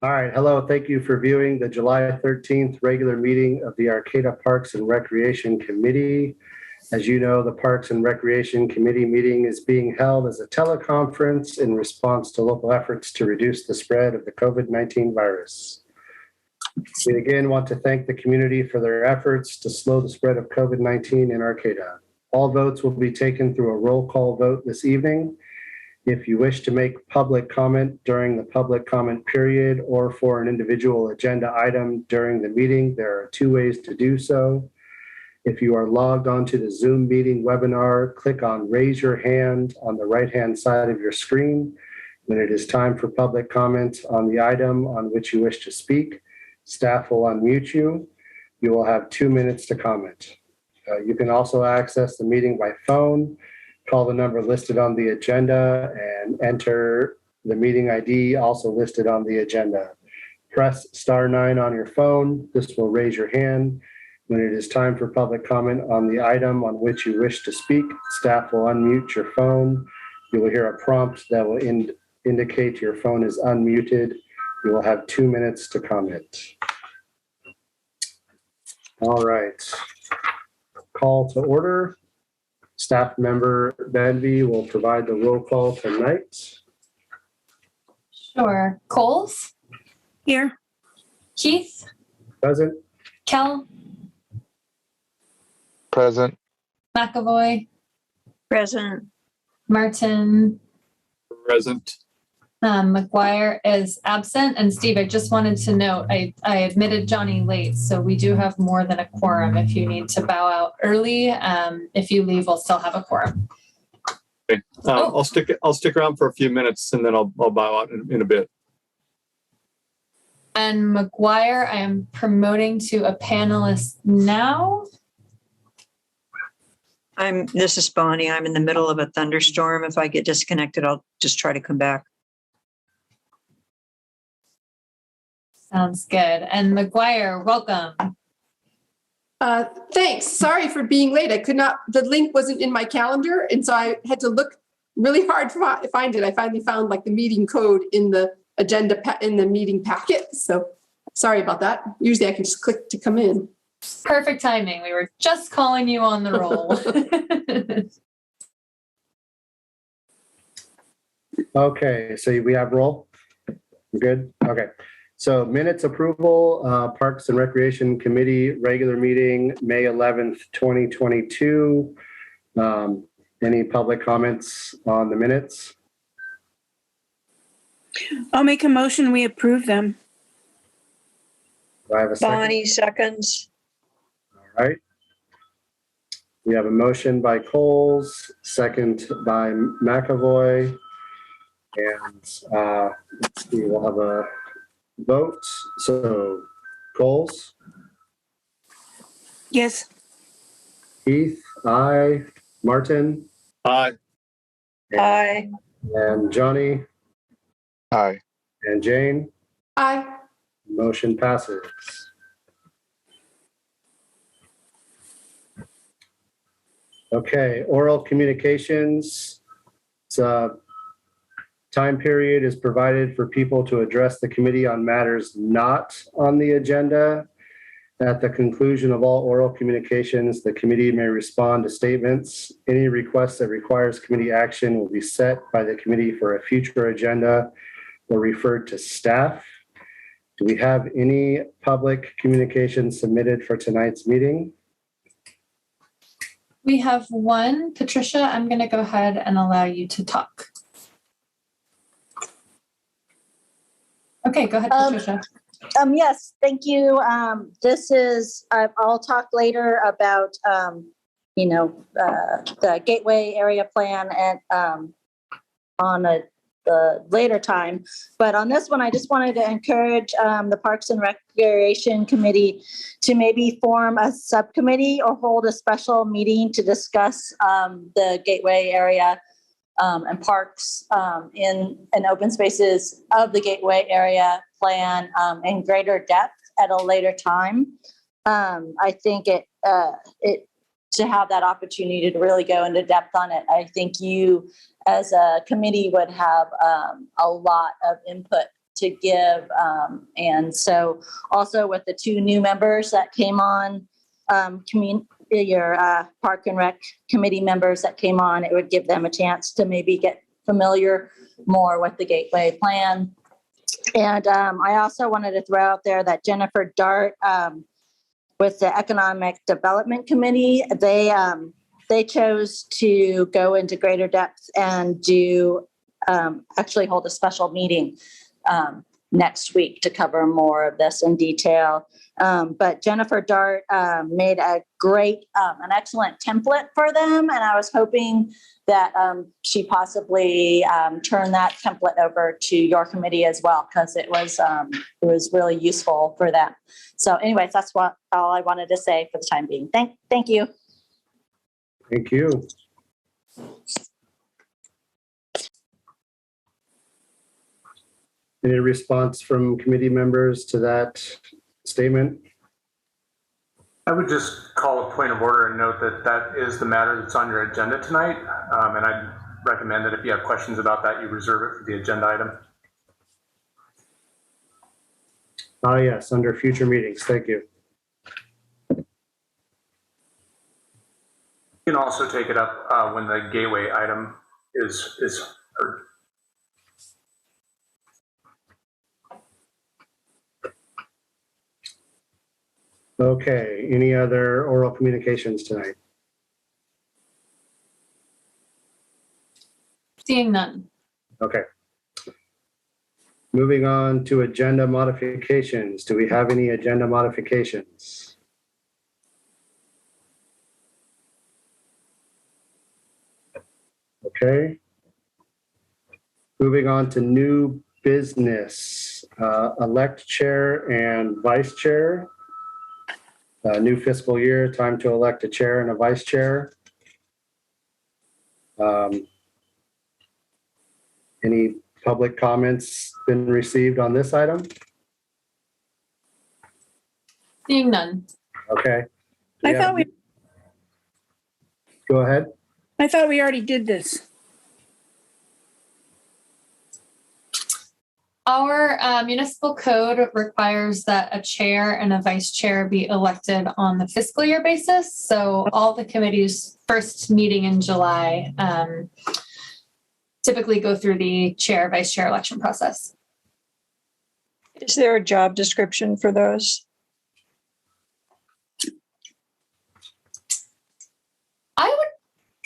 All right, hello. Thank you for viewing the July 13th regular meeting of the Arcata Parks and Recreation Committee. As you know, the Parks and Recreation Committee meeting is being held as a teleconference in response to local efforts to reduce the spread of the COVID-19 virus. We again want to thank the community for their efforts to slow the spread of COVID-19 in Arcata. All votes will be taken through a roll call vote this evening. If you wish to make public comment during the public comment period or for an individual agenda item during the meeting, there are two ways to do so. If you are logged onto the Zoom meeting webinar, click on raise your hand on the right-hand side of your screen. When it is time for public comment on the item on which you wish to speak, staff will unmute you. You will have 2 minutes to comment. You can also access the meeting by phone. Call the number listed on the agenda and enter the meeting ID also listed on the agenda. Press *9 on your phone. This will raise your hand. When it is time for public comment on the item on which you wish to speak, staff will unmute your phone. You will hear a prompt that will indicate your phone is unmuted. You will have 2 minutes to comment. All right. Call to order. Staff member Benvey will provide the roll call tonight. Sure. Coles? Here. Keith? Present. Kell? Present. McAvoy? Present. Martin? Present. McGuire is absent. And Steve, I just wanted to note, I admitted Johnny late, so we do have more than a quorum if you need to bow out early. If you leave, we'll still have a quorum. Okay. I'll stick around for a few minutes and then I'll bow out in a bit. And McGuire, I am promoting to a panelist now. This is Bonnie. I'm in the middle of a thunderstorm. If I get disconnected, I'll just try to come back. Sounds good. And McGuire, welcome. Thanks. Sorry for being late. The link wasn't in my calendar. And so I had to look really hard to find it. I finally found like the meeting code in the agenda, in the meeting packet. So sorry about that. Usually I can just click to come in. Perfect timing. We were just calling you on the roll. Okay, so we have roll. We're good? Okay. So minutes approval, Parks and Recreation Committee regular meeting, May 11th, 2022. Any public comments on the minutes? I'll make a motion. We approve them. Do I have a second? Bonnie seconds. All right. We have a motion by Coles, second by McAvoy. And let's see, we'll have a vote. So Coles? Yes. Keith? Aye. Martin? Aye. Aye. And Johnny? Aye. And Jane? Aye. Motion passes. Okay, oral communications. Time period is provided for people to address the committee on matters not on the agenda. At the conclusion of all oral communications, the committee may respond to statements. Any request that requires committee action will be set by the committee for a future agenda or referred to staff. Do we have any public communication submitted for tonight's meeting? We have one. Patricia, I'm going to go ahead and allow you to talk. Okay, go ahead, Patricia. Yes, thank you. I'll talk later about, the Gateway area plan and on the later time. But on this one, I just wanted to encourage the Parks and Recreation Committee to maybe form a subcommittee or hold a special meeting to discuss the Gateway area and parks in open spaces of the Gateway area plan in greater depth at a later time. I think it to have that opportunity to really go into depth on it. I think you as a committee would have a lot of input to give. And so also with the 2 new members that came on, your Park and Rec committee members that came on, it would give them a chance to maybe get familiar more with the Gateway plan. And I also wanted to throw out there that Jennifer Dart with the Economic Development Committee, they chose to go into greater depth and do actually hold a special meeting next week to cover more of this in detail. But Jennifer Dart made a great, an excellent template for them. And I was hoping that she possibly turn that template over to your committee as well, because it was really useful for them. So anyways, that's all I wanted to say for the time being. Thank you. Thank you. Any response from committee members to that statement? I would just call a point of order and note that that is the matter that's on your agenda tonight. And I'd recommend that if you have questions about that, you reserve it for the agenda item. Yes, under future meetings. Thank you. You can also take it up when the Gateway item is heard. Okay, any other oral communications tonight? Seeing none. Okay. Moving on to agenda modifications. Do we have any agenda modifications? Okay. Moving on to new business, elect chair and vice chair. New fiscal year, time to elect a chair and a vice chair. Any public comments been received on this item? Seeing none. Okay. I thought we Go ahead. already did this. Our municipal code requires that a chair and a vice chair be elected on the fiscal year basis. So all the committees first meeting in July typically go through the chair, vice chair election process. Is there a job description for those?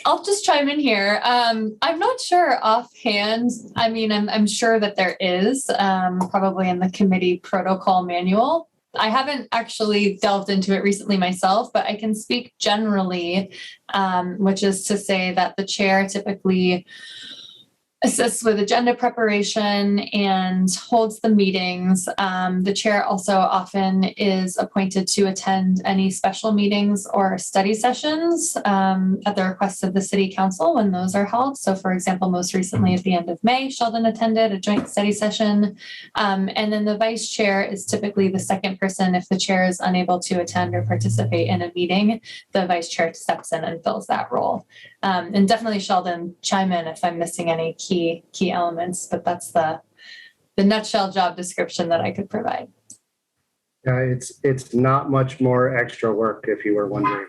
I'll just chime in here. I'm not sure offhand. I mean, I'm sure that there is probably in the committee protocol manual. I haven't actually delved into it recently myself, but I can speak generally, which is to say that the chair typically assists with agenda preparation and holds the meetings. The chair also often is appointed to attend any special meetings or study sessions at the request of the city council when those are held. So for example, most recently at the end of May, Sheldon attended a joint study session. And then the vice chair is typically the second person. If the chair is unable to attend or participate in a meeting, the vice chair steps in and fills that role. And definitely Sheldon, chime in if I'm missing any key elements, but that's the nutshell job description that I could provide. It's not much more extra work if you were wondering.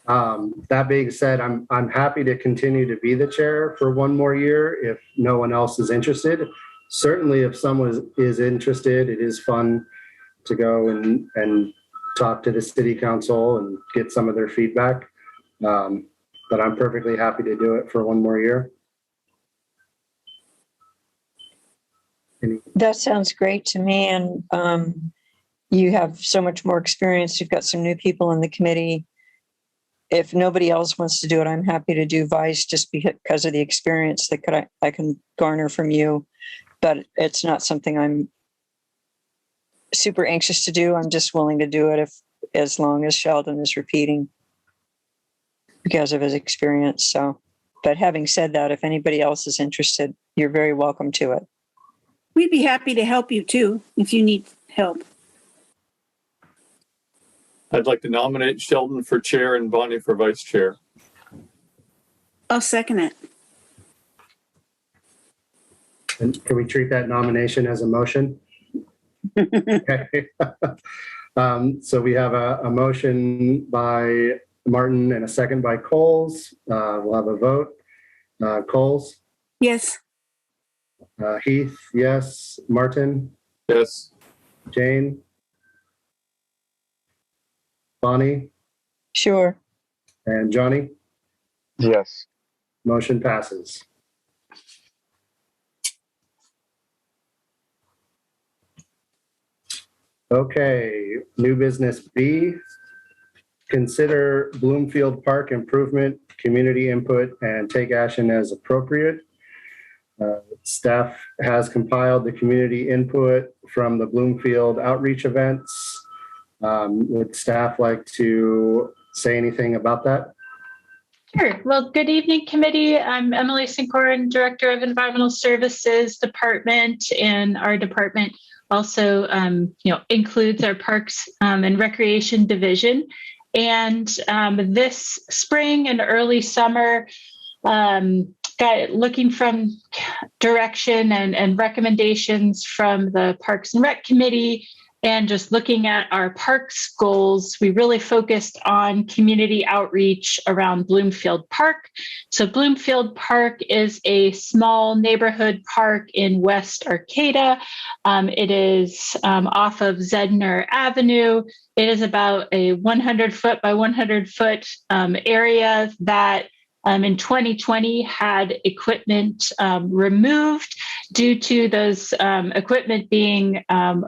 That being said, I'm happy to continue to be the chair for one more year if no one else is interested. Certainly if someone is interested, it is fun to go and talk to the city council and get some of their feedback. But I'm perfectly happy to do it for one more year. That sounds great to me. And you have so much more experience. You've got some new people in the committee. If nobody else wants to do it, I'm happy to do vice just because of the experience that I can garner from you. But it's not something I'm super anxious to do. I'm just willing to do it as long as Sheldon is repeating because of his experience. So, but having said that, if anybody else is interested, you're very welcome to it. We'd be happy to help you too, if you need help. I'd like to nominate Sheldon for chair and Bonnie for vice chair. I'll second it. And can we treat that nomination as a motion? Okay. So we have a motion by Martin and a second by Coles. We'll have a vote. Coles, Yes. Heath, yes. Martin, Yes. Jane, Bonnie, Sure. and Johnny. Yes. Motion passes. Okay, new business B. Consider Bloomfield Park improvement, community input, and take action as appropriate. Staff has compiled the community input from the Bloomfield outreach events. Would staff like to say anything about that? Sure. Well, good evening, committee. I'm Emily Sincorin, Director of Environmental Services Department, and our department also, includes our Parks and Recreation Division. And this spring and early summer, looking from direction and recommendations from the Parks and Rec Committee, and just looking at our parks goals, we really focused on community outreach around Bloomfield Park. So Bloomfield Park is a small neighborhood park in West Arcata. It is off of Zedner Avenue. It is about a 100 foot by 100 foot area that in 2020 had equipment removed due to those equipment being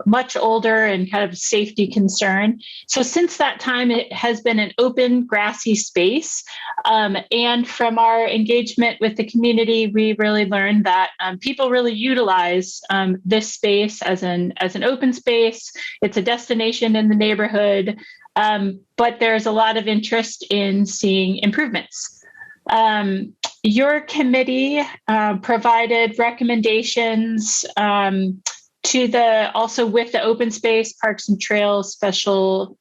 much older and kind of a safety concern. So since that time, it has been an open grassy space. And from our engagement with the community, we really learned that people really utilize this space as an open space. It's a destination in the neighborhood, but there's a lot of interest in seeing improvements. Your committee provided recommendations also with the Open Space Parks and Trails Special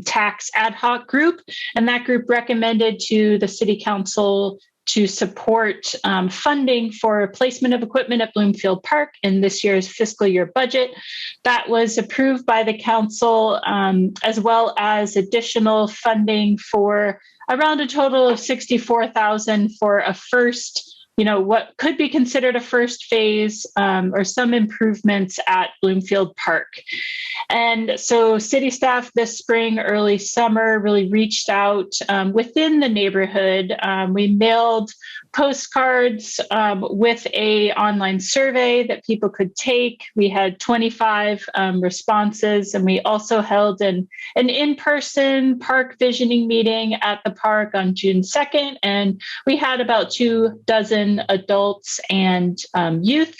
Tax Ad Hoc Group, and that group recommended to the City Council to support funding for placement of equipment at Bloomfield Park in this year's fiscal year budget. That was approved by the council, as well as additional funding for around a total of $64,000 for a first, what could be considered a first phase or some improvements at Bloomfield Park. And so city staff this spring, early summer, really reached out within the neighborhood. We mailed postcards with a online survey that people could take. We had 25 responses, and we also held an in-person park visioning meeting at the park on June 2nd, and we had about 24 adults and youth.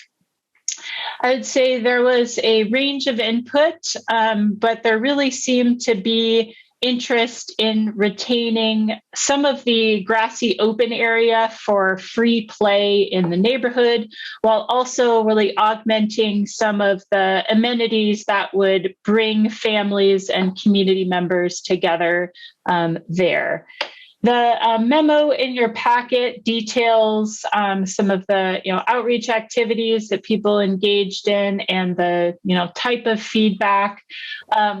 I would say there was a range of input, but there really seemed to be interest in retaining some of the grassy open area for free play in the neighborhood, while also really augmenting some of the amenities that would bring families and community members together there. The memo in your packet details some of the outreach activities that people engaged in and the type of feedback.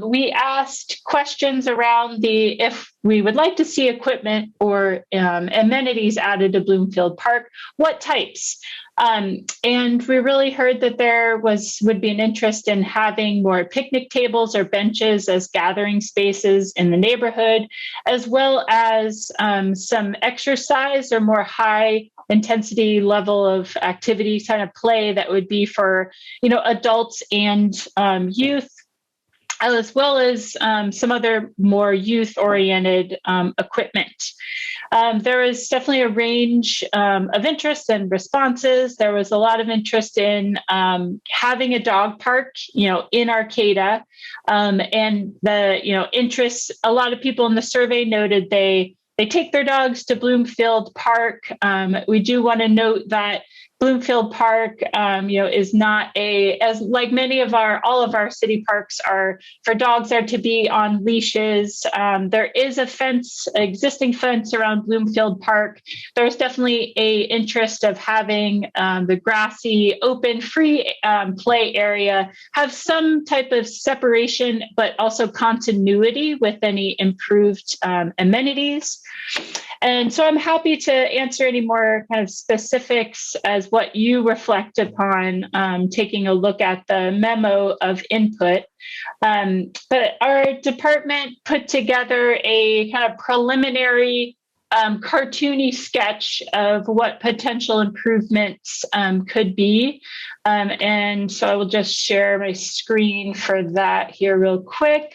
We asked questions around if we would like to see equipment or amenities added to Bloomfield Park, what types? And we really heard that there would be an interest in having more picnic tables or benches as gathering spaces in the neighborhood, as well as some exercise or more high intensity level of activity kind of play that would be for adults and youth, as well as some other more youth-oriented equipment. There was definitely a range of interest and responses. There was a lot of interest in having a dog park, in Arcata, and the interest. A lot of people in the survey noted they take their dogs to Bloomfield Park. We do want to note that Bloomfield Park, is not as like many of all of our city parks are for dogs are to be on leashes. There is a existing fence around Bloomfield Park. There's definitely a interest of having the grassy, open, free play area have some type of separation, but also continuity with any improved amenities. And so I'm happy to answer any more kind of specifics as what you reflect upon taking a look at the memo of input. But our department put together a kind of preliminary cartoony sketch of what potential improvements could be. And so I will just share my screen for that here real quick.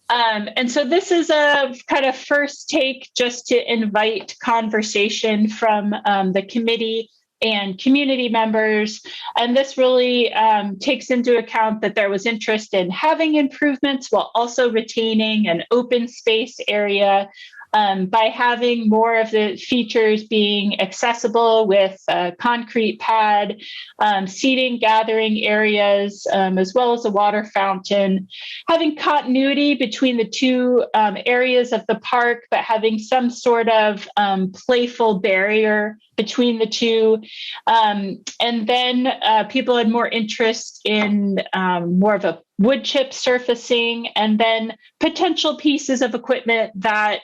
And so this is a kind of first take just to invite conversation from the committee and community members. And this really takes into account that there was interest in having improvements while also retaining an open space area by having more of the features being accessible with a concrete pad, seating, gathering areas, as well as a water fountain, having continuity between the two areas of the park, but having some sort of playful barrier between the two. And then people had more interest in more of a wood chip surfacing, and then potential pieces of equipment that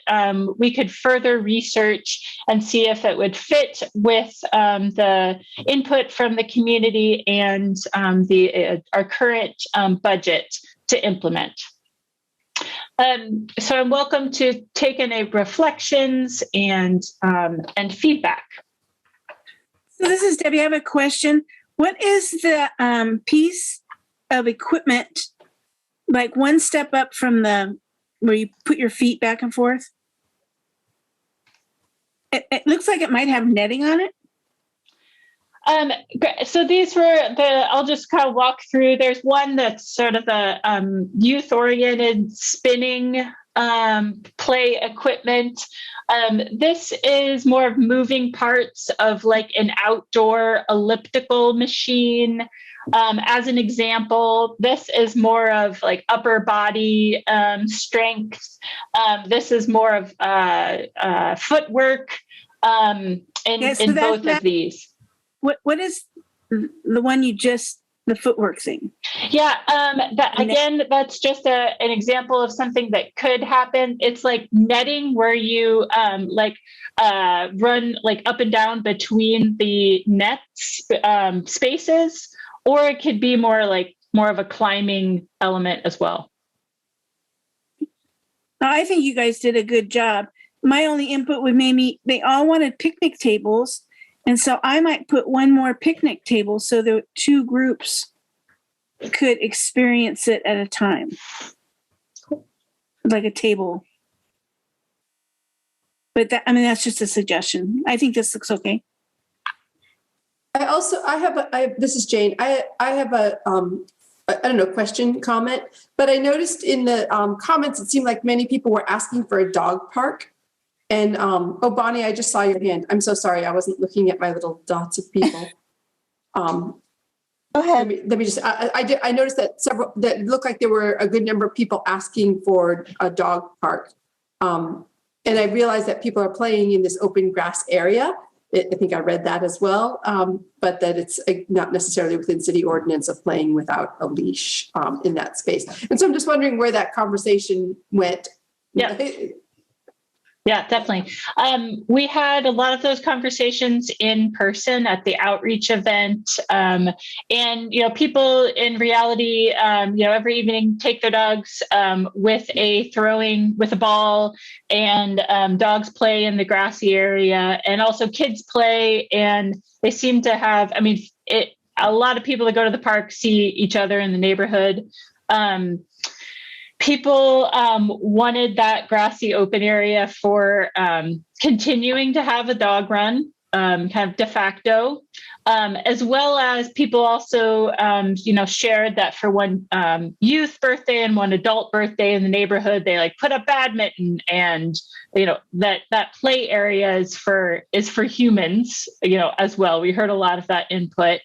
we could further research and see if it would fit with the input from the community and our current budget to implement. So I'm welcome to take any reflections and feedback. So this is Debbie. I have a question. What is the piece of equipment, like one step up from where you put your feet back and forth? It looks like it might have netting on it. So these were I'll just kind of walk through. There's one that's sort of the youth-oriented spinning play equipment. This is more of moving parts of like an outdoor elliptical machine. As an example, this is more of like upper body strength. This is more of footwork in both of these. What is the one the footwork thing? Yeah, that's just an example of something that could happen. It's like netting where you run like up and down between the nets spaces, or it could be more of a climbing element as well. I think you guys did a good job. My only input would they all wanted picnic tables. And so I might put one more picnic table so the two groups could experience it at a time. Like a table. But that's just a suggestion. I think this looks okay. This is Jane. I have a question, comment, but I noticed in the comments, it seemed like many people were asking for a dog park. And, Bonnie, I just saw your hand. I'm so sorry. I wasn't looking at my little dots of people. Go ahead. Let me just, I noticed that looked like there were a good number of people asking for a dog park. And I realized that people are playing in this open grass area. I think I read that as well, but that it's not necessarily within city ordinance of playing without a leash in that space. And so I'm just wondering where that conversation went. Yeah. Yeah, definitely. We had a lot of those conversations in person at the outreach event. And, people in reality, every evening take their dogs with a ball, and dogs play in the grassy area, and also kids play. And they seem to have, a lot of people that go to the park see each other in the neighborhood. People wanted that grassy open area for continuing to have a dog run, kind of de facto. As well as people also, shared that for one youth birthday and one adult birthday in the neighborhood, they like put up badminton, and that play area is for humans, as well. We heard a lot of that input.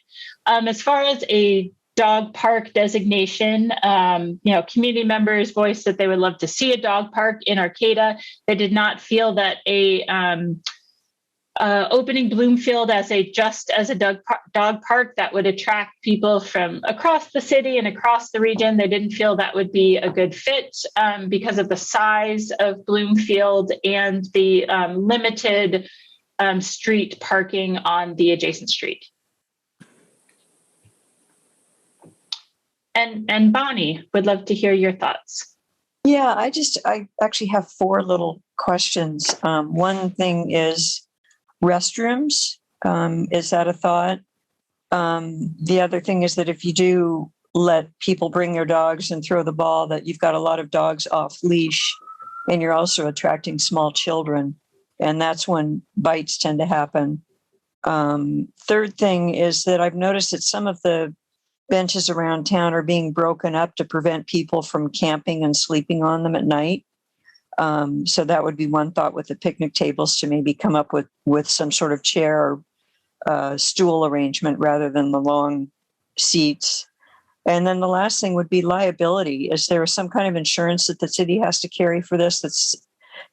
As far as a dog park designation, community members voiced that they would love to see a dog park in Arcata. They did not feel that opening Bloomfield as a dog park that would attract people from across the city and across the region. They didn't feel that would be a good fit because of the size of Bloomfield and the limited street parking on the adjacent street. And Bonnie, would love to hear your thoughts. Yeah, I actually have 4 little questions. One thing is restrooms. Is that a thought? The other thing is that if you do let people bring their dogs and throw the ball, that you've got a lot of dogs off leash, and you're also attracting small children, and that's when bites tend to happen. Third thing is that I've noticed that some of the benches around town are being broken up to prevent people from camping and sleeping on them at night. So that would be one thought with the picnic tables, to maybe come up with some sort of chair or stool arrangement rather than the long seats. And then the last thing would be liability. Is there some kind of insurance that the city has to carry for this that's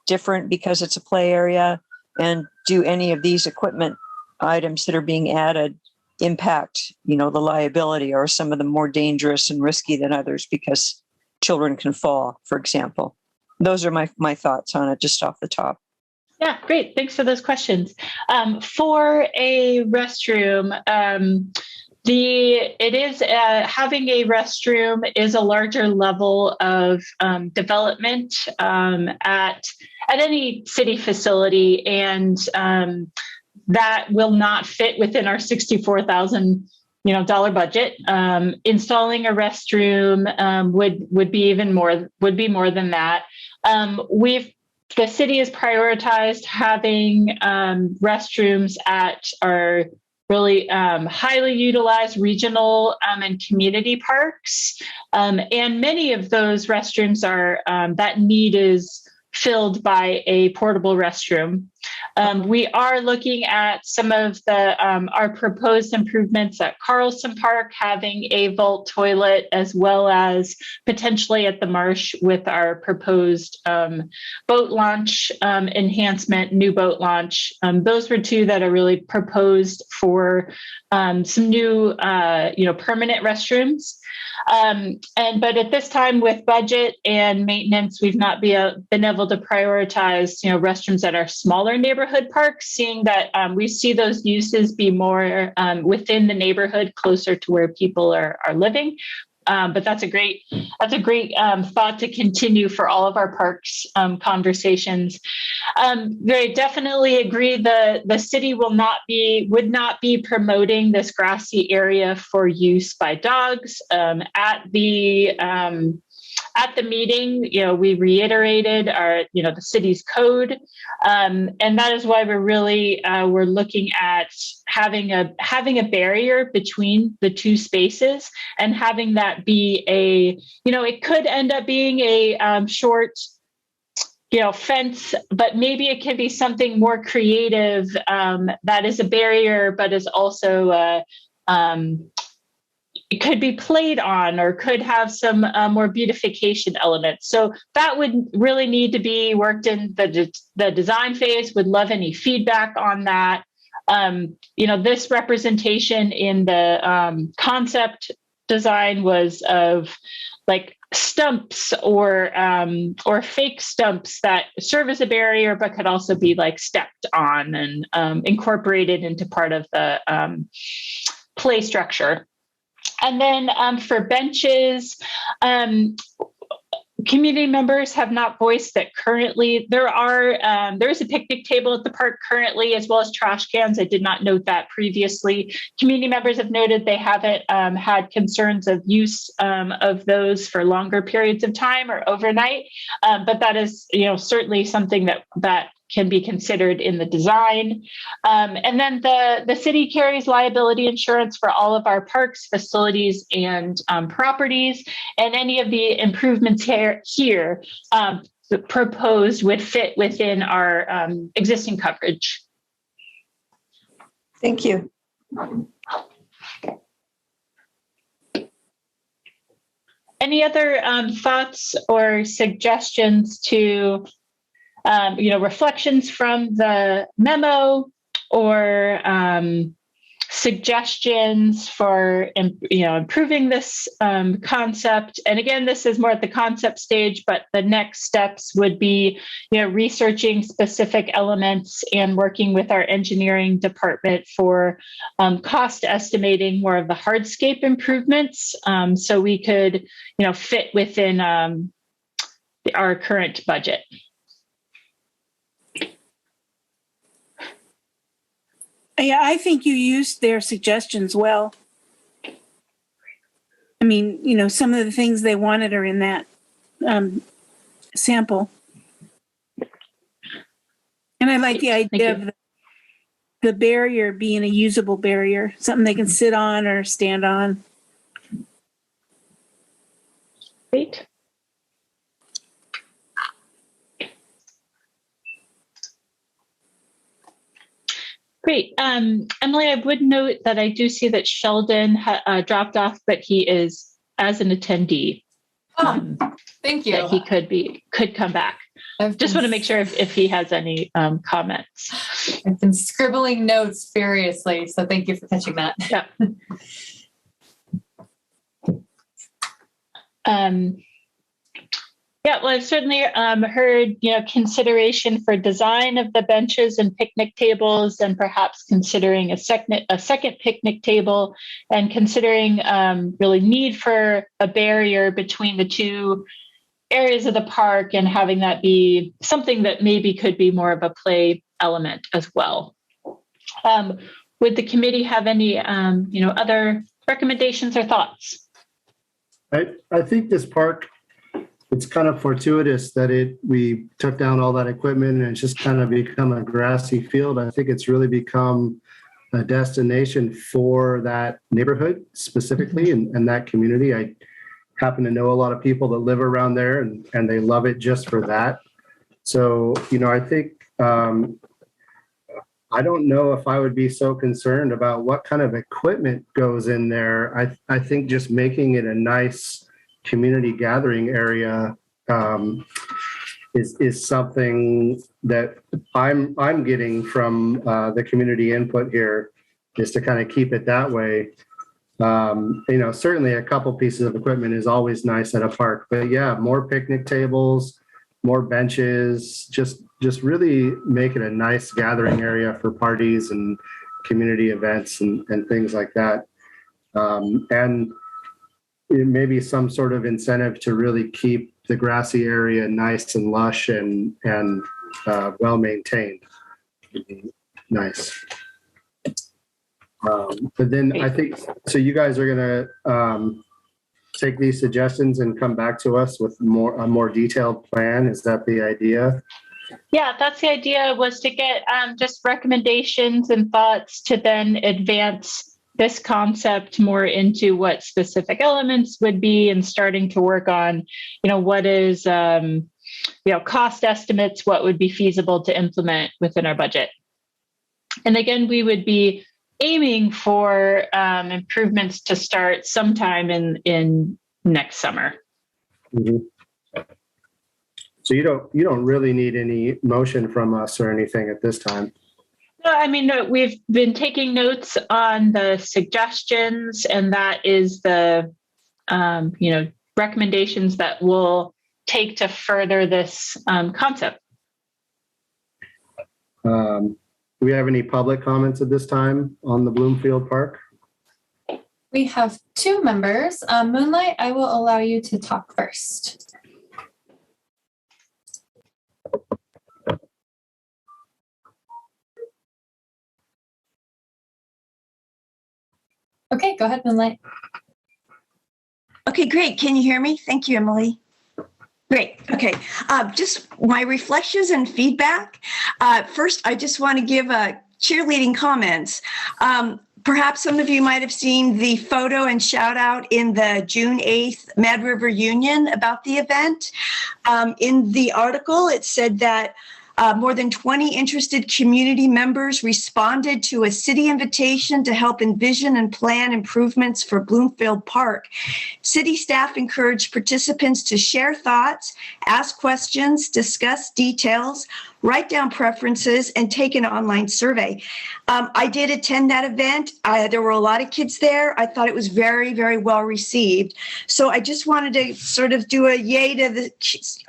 different because it's a play area? And do any of these equipment items that are being added impact, the liability, or some of them more dangerous and risky than others because children can fall, for example? Those are my thoughts on it, just off the top. Yeah, great. Thanks for those questions. For a restroom, having a restroom is a larger level of development at any city facility, and that will not fit within our $64,000 budget. Installing a restroom would be more than that. The city has prioritized having restrooms at our really highly utilized regional and community parks, and many of those restrooms are that need is filled by a portable restroom. We are looking at some of our proposed improvements at Carlson Park, having a vault toilet, as well as potentially at the Marsh with our proposed boat launch enhancement, new boat launch. Those were 2 that are really proposed for some new, permanent restrooms. But at this time, with budget and maintenance, we've not been able to prioritize, restrooms at our smaller neighborhood parks, seeing that we see those uses be more within the neighborhood, closer to where people are living. But that's a great thought to continue for all of our parks conversations. Very definitely agree. The city would not be promoting this grassy area for use by dogs. At the meeting, we reiterated the city's code, and that is why we're looking at having a barrier between the 2 spaces, and having that be it could end up being a short, fence, but maybe it can be something more creative that is a barrier, but is also it could be played on, or could have some more beautification elements. So that would really need to be worked in the design phase. Would love any feedback on that. This representation in the concept design was of like stumps or fake stumps that serve as a barrier, but could also be like stepped on and incorporated into part of the play structure. And then for benches, community members have not voiced that currently there is a picnic table at the park currently, as well as trash cans. I did not note that previously. Community members have noted they haven't had concerns of use of those for longer periods of time or overnight. But that is, certainly something that can be considered in the design. And then the city carries liability insurance for all of our parks, facilities, and properties. And any of the improvements here proposed would fit within our existing coverage. Thank you. Any other thoughts or suggestions to, reflections from the memo, or suggestions for, improving this concept? And again, this is more at the concept stage, but the next steps would be, researching specific elements and working with our engineering department for cost estimating more of the hardscape improvements, so we could, fit within our current budget. Yeah, I think you used their suggestions well. I mean, some of the things they wanted are in that sample. And I like the idea of the barrier being a usable barrier, something they can sit on or stand on. Great. Great. Emily, I would note that I do see that Sheldon dropped off, but he is as an attendee. Thank you. That he could come back. Just want to make sure if he has any comments. I've been scribbling notes furiously, so thank you for catching that. Yeah. Yeah, well, I've certainly heard, consideration for design of the benches and picnic tables, and perhaps considering a second picnic table, and considering really need for a barrier between the two areas of the park, and having that be something that maybe could be more of a play element as well. Would the committee have any, other recommendations or thoughts? I think this park, it's kind of fortuitous that we took down all that equipment and it's just kind of become a grassy field. I think it's really become a destination for that neighborhood specifically, and that community. I happen to know a lot of people that live around there, and they love it just for that. So, I think, I don't know if I would be so concerned about what kind of equipment goes in there. I think just making it a nice community gathering area is something that I'm getting from the community input here, is to kind of keep it that way. Certainly a couple pieces of equipment is always nice at a park, but yeah, more picnic tables, more benches, just really make it a nice gathering area for parties and community events and things like that. And maybe some sort of incentive to really keep the grassy area nice and lush and well maintained. Nice. But then I think, so you guys are gonna take these suggestions and come back to us with a more detailed plan. Is that the idea? Yeah, that's the idea, was to get just recommendations and thoughts to then advance this concept more into what specific elements would be, and starting to work on, what is, cost estimates, what would be feasible to implement within our budget. And again, we would be aiming for improvements to start sometime in next summer. Mm-hmm. So you don't really need any motion from us or anything at this time. No, we've been taking notes on the suggestions, and that is the, recommendations that we'll take to further this concept. Do we have any public comments at this time on the Bloomfield Park? We have 2 members. Moonlight, I will allow you to talk first. Okay, go ahead, Moonlight. Okay, great. Can you hear me? Thank you, Emily. Great. Okay. Just my reflections and feedback. First, I just want to give cheerleading comments. Perhaps some of you might have seen the photo and shout out in the June 8th Mad River Union about the event. In the article, it said that more than 20 interested community members responded to a city invitation to help envision and plan improvements for Bloomfield Park. City staff encouraged participants to share thoughts, ask questions, discuss details, write down preferences, and take an online survey. I did attend that event. There were a lot of kids there. I thought it was very, very well received. So I just wanted to sort of do a yay to the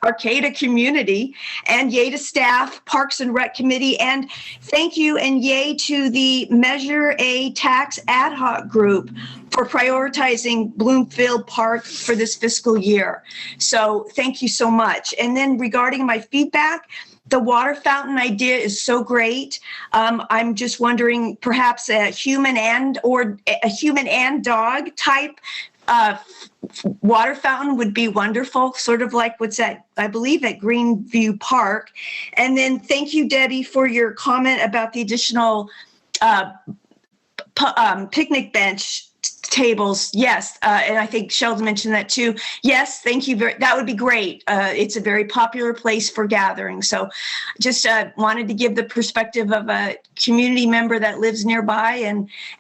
Arcata community and yay to staff, Parks and Rec Committee, and thank you and yay to the Measure A Tax Ad Hoc Group for prioritizing Bloomfield Park for this fiscal year. So thank you so much. And then regarding my feedback, the water fountain idea is so great. I'm just wondering, perhaps a human and dog type water fountain would be wonderful, sort of like what's at, I believe, at Greenview Park. And then thank you, Debbie, for your comment about the additional picnic bench tables. Yes. And I think Sheldon mentioned that too. Yes. Thank you. That would be great. It's a very popular place for gathering. So just wanted to give the perspective of a community member that lives nearby.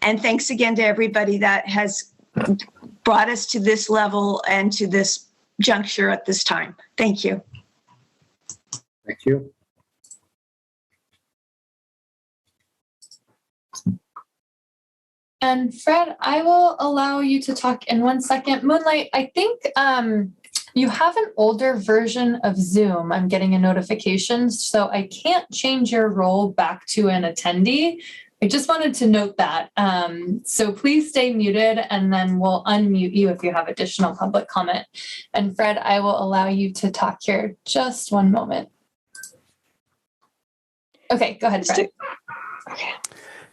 And thanks again to everybody that has brought us to this level and to this juncture at this time. Thank you. Thank you. And Fred, I will allow you to talk in 1 second. Moonlight, I think you have an older version of Zoom. I'm getting a notification, so I can't change your role back to an attendee. I just wanted to note that. So please stay muted, and then we'll unmute you if you have additional public comment. And Fred, I will allow you to talk here. Just 1 moment. Okay, go ahead, Fred. Okay.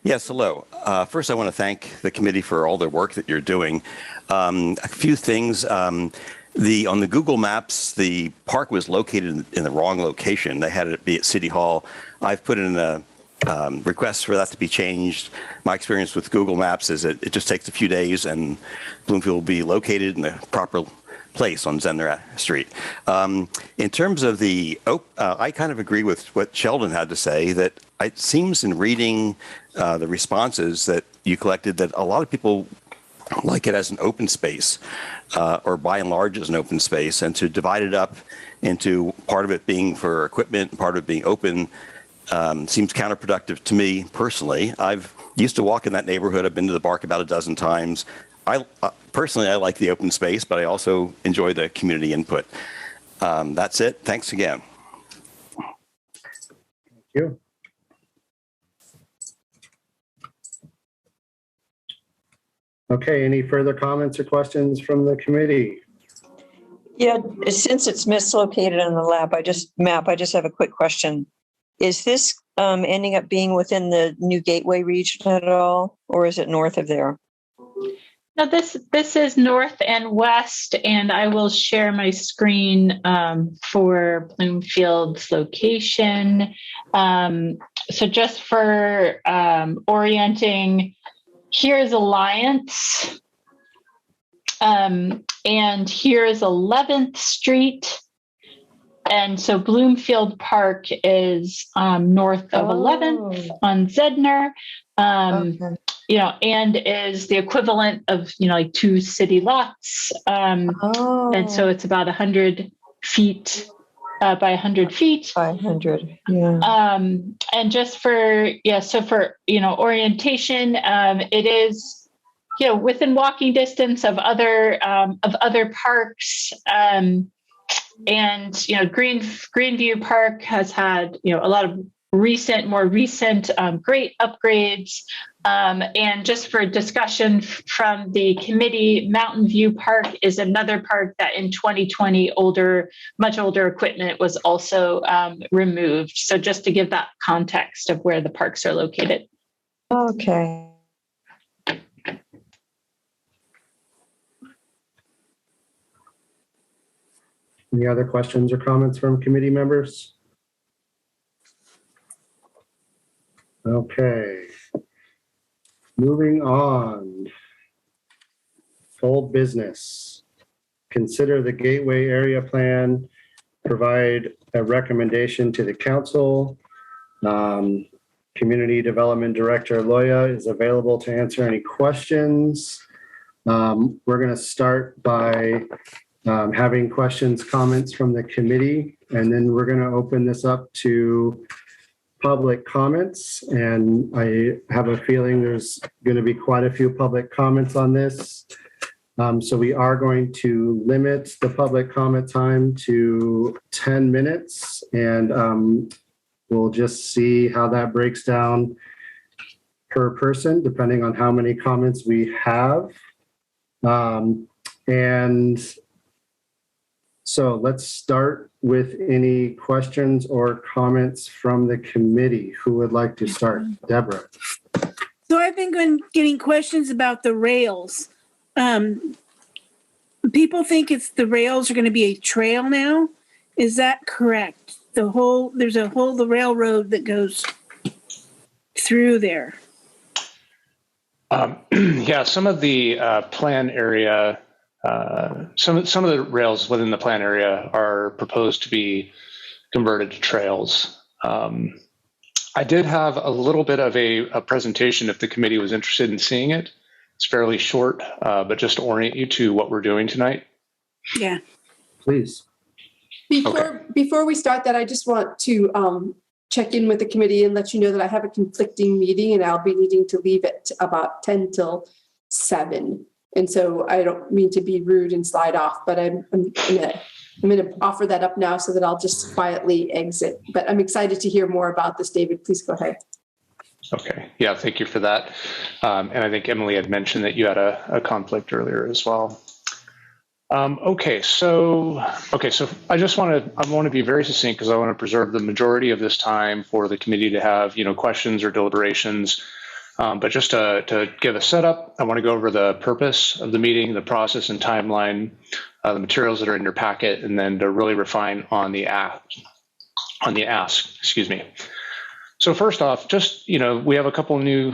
Yes, hello. First, I want to thank the committee for all the work that you're doing. A few things. On the Google Maps, the park was located in the wrong location. They had it be at City Hall. I've put in a request for that to be changed. My experience with Google Maps is that it just takes a few days and Bloomfield will be located in the proper place on Zender Street. In terms of I kind of agree with what Sheldon had to say, that it seems in reading the responses that you collected that a lot of people like it as an open space, or by and large as an open space, and to divide it up into part of it being for equipment and part of it being open seems counterproductive to me personally. I've used to walk in that neighborhood. I've been to the park about a dozen times. Personally, I like the open space, but I also enjoy the community input. That's it. Thanks again. Thank you. Okay, any further comments or questions from the committee? Yeah, since it's mislocated on the map, I just have a quick question. Is this ending up being within the new Gateway region at all, or is it north of there? No, this is north and west, and I will share my screen for Bloomfield's location. So just for orienting, here's Alliance, and here is 11th Street. And so Bloomfield Park is north of 11th on Zedner. Okay. And is the equivalent of, like 2 city lots. And so it's about 100 feet by 100 feet. 500, yeah. And just for, orientation, it is, within walking distance of other parks. And, Greenview Park has had, a lot of more recent great upgrades. And just for discussion from the committee, Mountain View Park is another park that in 2020, much older equipment was also removed. So just to give that context of where the parks are located. Okay. Any other questions or comments from committee members? Okay. Moving on. Old business. Consider the Gateway Area Plan, provide a recommendation to the council. Community Development Director Loya is available to answer any questions. We're going to start by having questions, comments from the committee, and then we're going to open this up to public comments. And I have a feeling there's going to be quite a few public comments on this. So we are going to limit the public comment time to 10 minutes, and we'll just see how that breaks down per person, depending on how many comments we have. And so let's start with any questions or comments from the committee. Who would like to start? Deborah. So I've been getting questions about the rails. People think the rails are going to be a trail now. Is that correct? There's the railroad that goes through there. Yeah, some of the plan area, some of the rails within the plan area are proposed to be converted to trails. I did have a little bit of a presentation if the committee was interested in seeing it. It's fairly short, but just to orient you to what we're doing tonight. Yeah. Please. Before we start that, I just want to check in with the committee and let you know that I have a conflicting meeting and I'll be needing to leave at about 10 till 7. And so I don't mean to be rude and slide off, but I'm going to offer that up now so that I'll just quietly exit. But I'm excited to hear more about this. David, please go ahead. Okay. Yeah, thank you for that. And I think Emily had mentioned that you had a conflict earlier as well. Okay, so I want to be very succinct because I want to preserve the majority of this time for the committee to have, questions or deliberations. But just to give a setup, I want to go over the purpose of the meeting, the process and timeline, the materials that are in your packet, and then to really refine on the ask. Excuse me. So first off, just, we have a couple of new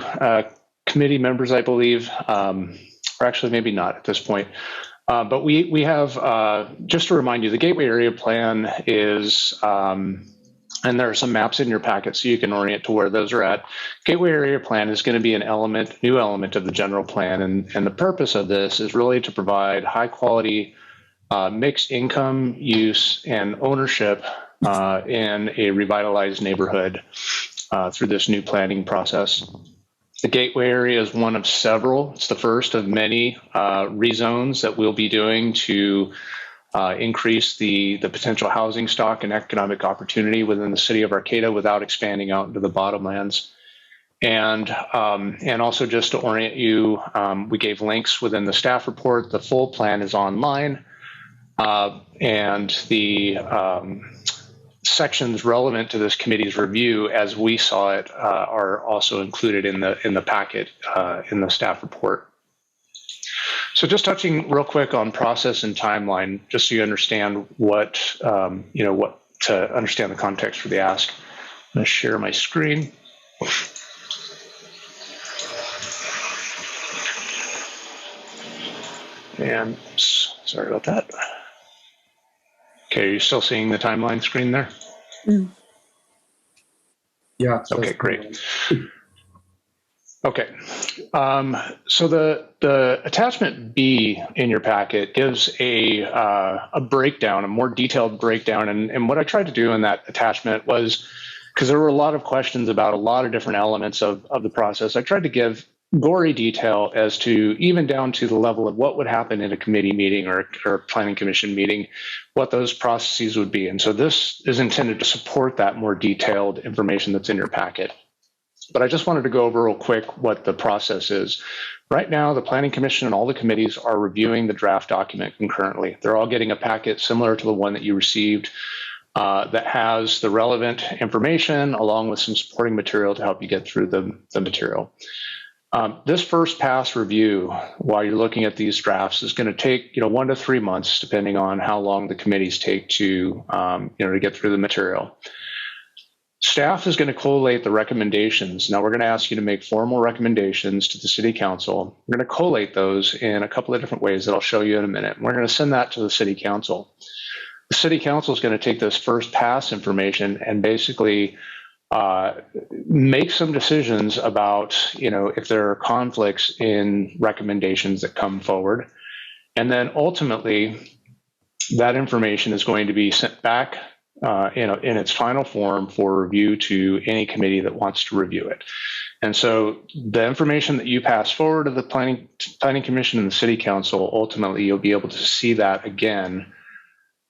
committee members, I believe, or actually maybe not at this point. But we have, just to remind you, the Gateway Area Plan is, and there are some maps in your packet so you can orient to where those are at. Gateway Area Plan is going to be an new element of the general plan. And the purpose of this is really to provide high quality mixed income use and ownership in a revitalized neighborhood through this new planning process. The Gateway area is one of several. It's the first of many rezones that we'll be doing to increase the potential housing stock and economic opportunity within the city of Arcata without expanding out into the bottomlands. And also just to orient you, we gave links within the staff report. The full plan is online, and the sections relevant to this committee's review, as we saw it, are also included in the packet in the staff report. So just touching real quick on process and timeline, just so you understand what to understand the context for the ask. I'm going to share my screen. And sorry about that. Okay, are you still seeing the timeline screen there? Mm. Yeah. Okay, great. Okay, so the attachment B in your packet gives a breakdown, a more detailed breakdown, and what I tried to do in that attachment was, because there were a lot of questions about a lot of different elements of the process, I tried to give gory detail as to even down to the level of what would happen in a committee meeting or a planning commission meeting, what those processes would be. And so this is intended to support that more detailed information that's in your packet. But I just wanted to go over real quick what the process is. Right now, the Planning Commission and all the committees are reviewing the draft document concurrently. They're all getting a packet similar to the one that you received that has the relevant information along with some supporting material to help you get through the material. This first pass review, while you're looking at these drafts, is going to take 1 to 3 months, depending on how long the committees take to to get through the material. Staff is going to collate the recommendations. Now we're going to ask you to make formal recommendations to the City Council. We're going to collate those in a couple of different ways that I'll show you in a minute. We're going to send that to the City Council. The City Council is going to take this first pass information and basically make some decisions about, if there are conflicts in recommendations that come forward. And then ultimately, that information is going to be sent back in its final form for review to any committee that wants to review it. And so the information that you pass forward to the Planning Commission and the City Council, ultimately you'll be able to see that again.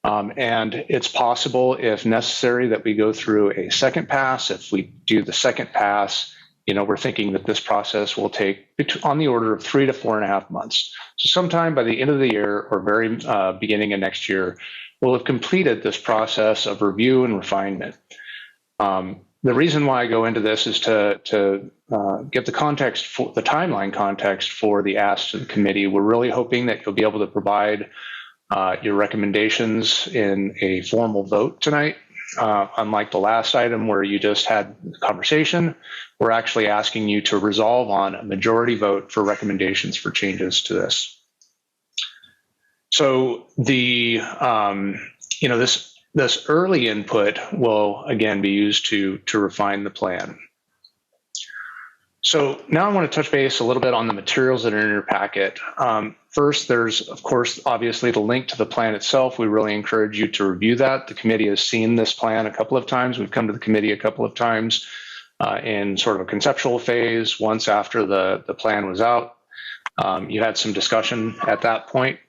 And it's possible, if necessary, that we go through a second pass. If we do the second pass, we're thinking that this process will take on the order of 3 to 4.5 months. So sometime by the end of the year or very beginning of next year, we'll have completed this process of review and refinement. The reason why I go into this is to get the context, for the timeline context for the ask to the committee. We're really hoping that you'll be able to provide your recommendations in a formal vote tonight. Unlike the last item where you just had a conversation, we're actually asking you to resolve on a majority vote for recommendations for changes to this. So the this early input will again be used to refine the plan. So now I want to touch base a little bit on the materials that are in your packet. First, there's, of course, obviously the link to the plan itself. We really encourage you to review that. The committee has seen this plan a couple of times. We've come to the committee a couple of times in sort of a conceptual phase. Once after the plan was out, you had some discussion at that point.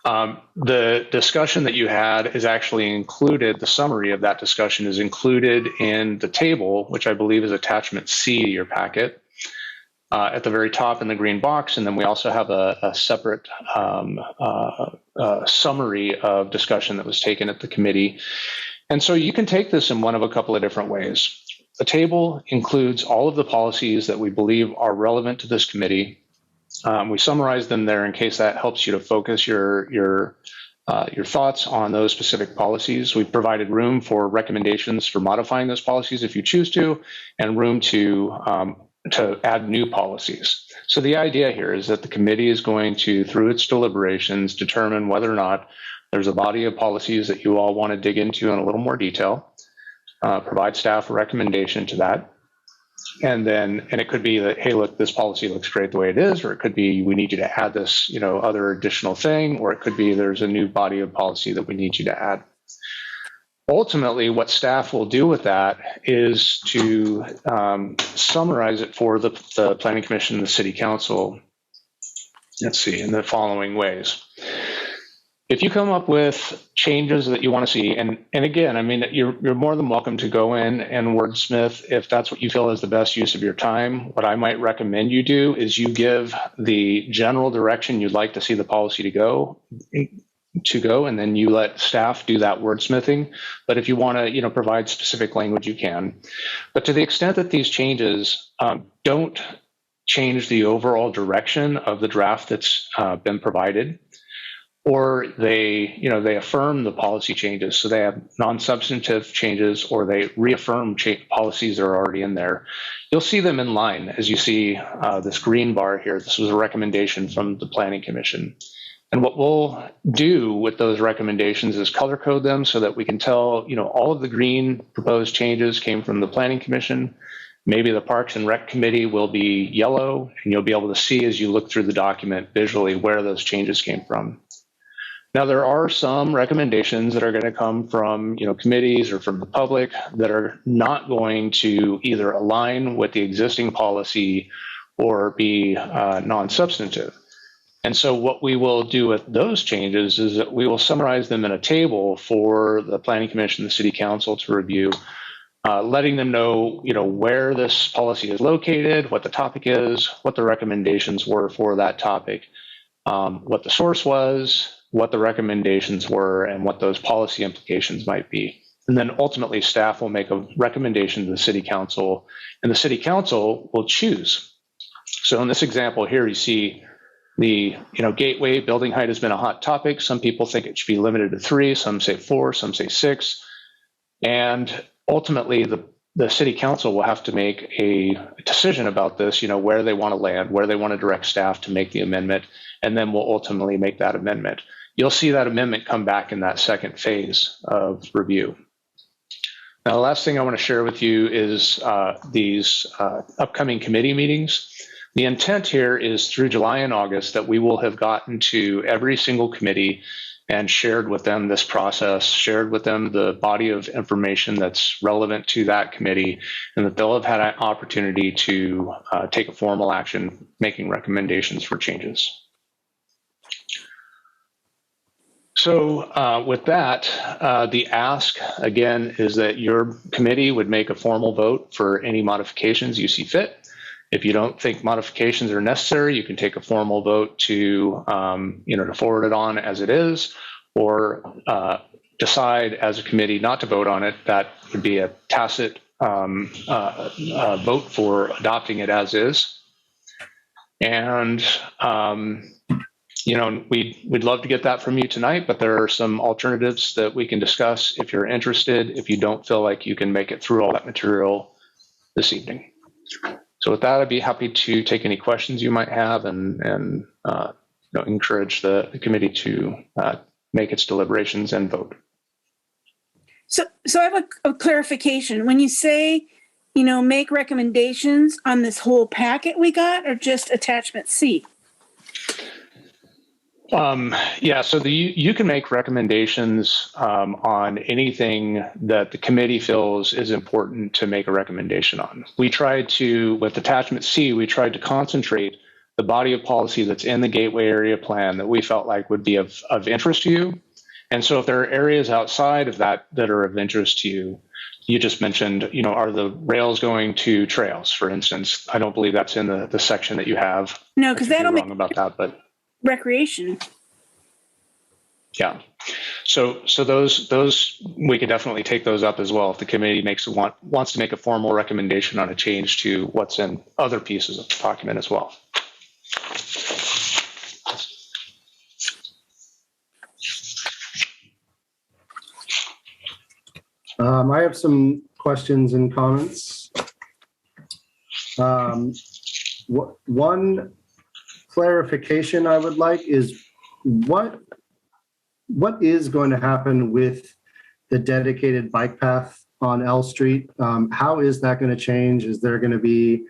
The discussion that you had is actually included, the summary of that discussion is included in the table, which I believe is attachment C to your packet, at the very top in the green box. And then we also have a separate summary of discussion that was taken at the committee. And so you can take this in one of a couple of different ways. The table includes all of the policies that we believe are relevant to this committee. We summarize them there in case that helps you to focus your thoughts on those specific policies. We've provided room for recommendations for modifying those policies if you choose to, and room to add new policies. So the idea here is that the committee is going to, through its deliberations, determine whether or not there's a body of policies that you all want to dig into in a little more detail, provide staff a recommendation to that. And it could be that, hey, look, this policy looks great the way it is, or it could be we need you to add this, other additional thing, or it could be there's a new body of policy that we need you to add. Ultimately, what staff will do with that is to summarize it for the Planning Commission and the City Council, let's see, in the following ways. If you come up with changes that you want to see, and again, I mean, you're more than welcome to go in and wordsmith if that's what you feel is the best use of your time. What I might recommend you do is you give the general direction you'd like to see the policy to go, and then you let staff do that wordsmithing. But if you want to, provide specific language, you can. But to the extent that these changes don't change the overall direction of the draft that's been provided, or they affirm the policy changes, so they have non-substantive changes, or they reaffirm policies that are already in there, you'll see them in line as you see this green bar here. This was a recommendation from the Planning Commission. And what we'll do with those recommendations is color code them so that we can tell, all of the green proposed changes came from the Planning Commission. Maybe the Parks and Rec Committee will be yellow, and you'll be able to see as you look through the document visually where those changes came from. Now, there are some recommendations that are going to come from, committees or from the public that are not going to either align with the existing policy or be non-substantive. And so what we will do with those changes is that we will summarize them in a table for the Planning Commission and the City Council to review, letting them know, where this policy is located, what the topic is, what the recommendations were for that topic, what the source was, what the recommendations were, and what those policy implications might be. And then ultimately staff will make a recommendation to the City Council, and the City Council will choose So in this example here, you see the gateway building height has been a hot topic. Some people think it should be limited to 3, some say 4, some say 6. And ultimately, the city council will have to make a decision about this, where they want to land, where they want to direct staff to make the amendment, and then we'll ultimately make that amendment. You'll see that amendment come back in that second phase of review. Now, the last thing I want to share with you is these upcoming committee meetings. The intent here is through July and August that we will have gotten to every single committee and shared with them this process, shared with them the body of information that's relevant to that committee, and that they'll have had an opportunity to take a formal action, making recommendations for changes. So with that, the ask, again, is that your committee would make a formal vote for any modifications you see fit. If you don't think modifications are necessary, you can take a formal vote to, to forward it on as it is, or decide as a committee not to vote on it. That would be a tacit vote for adopting it as is. And we'd love to get that from you tonight, but there are some alternatives that we can discuss if you're interested, if you don't feel like you can make it through all that material this evening. So with that, I'd be happy to take any questions you might have and encourage the committee to make its deliberations and vote. So I have a clarification. When you say, make recommendations on this whole packet we got, or just attachment C? So you can make recommendations on anything that the committee feels is important to make a recommendation on. We tried to, with attachment C, we tried to concentrate the body of policy that's in the Gateway Area Plan that we felt like would be of interest to you. And so if there are areas outside of that that are of interest to you, you just mentioned, are the rails going to trails, for instance? I don't believe that's in the section that you have. No, because that'll make wrong about that, but recreation. Yeah. So those we could definitely take those up as well if the committee wants to make a formal recommendation on a change to what's in other pieces of the document as well. I have some questions and comments. One clarification I would like is what is going to happen with the dedicated bike path on L Street? How is that going to change? Is there going to be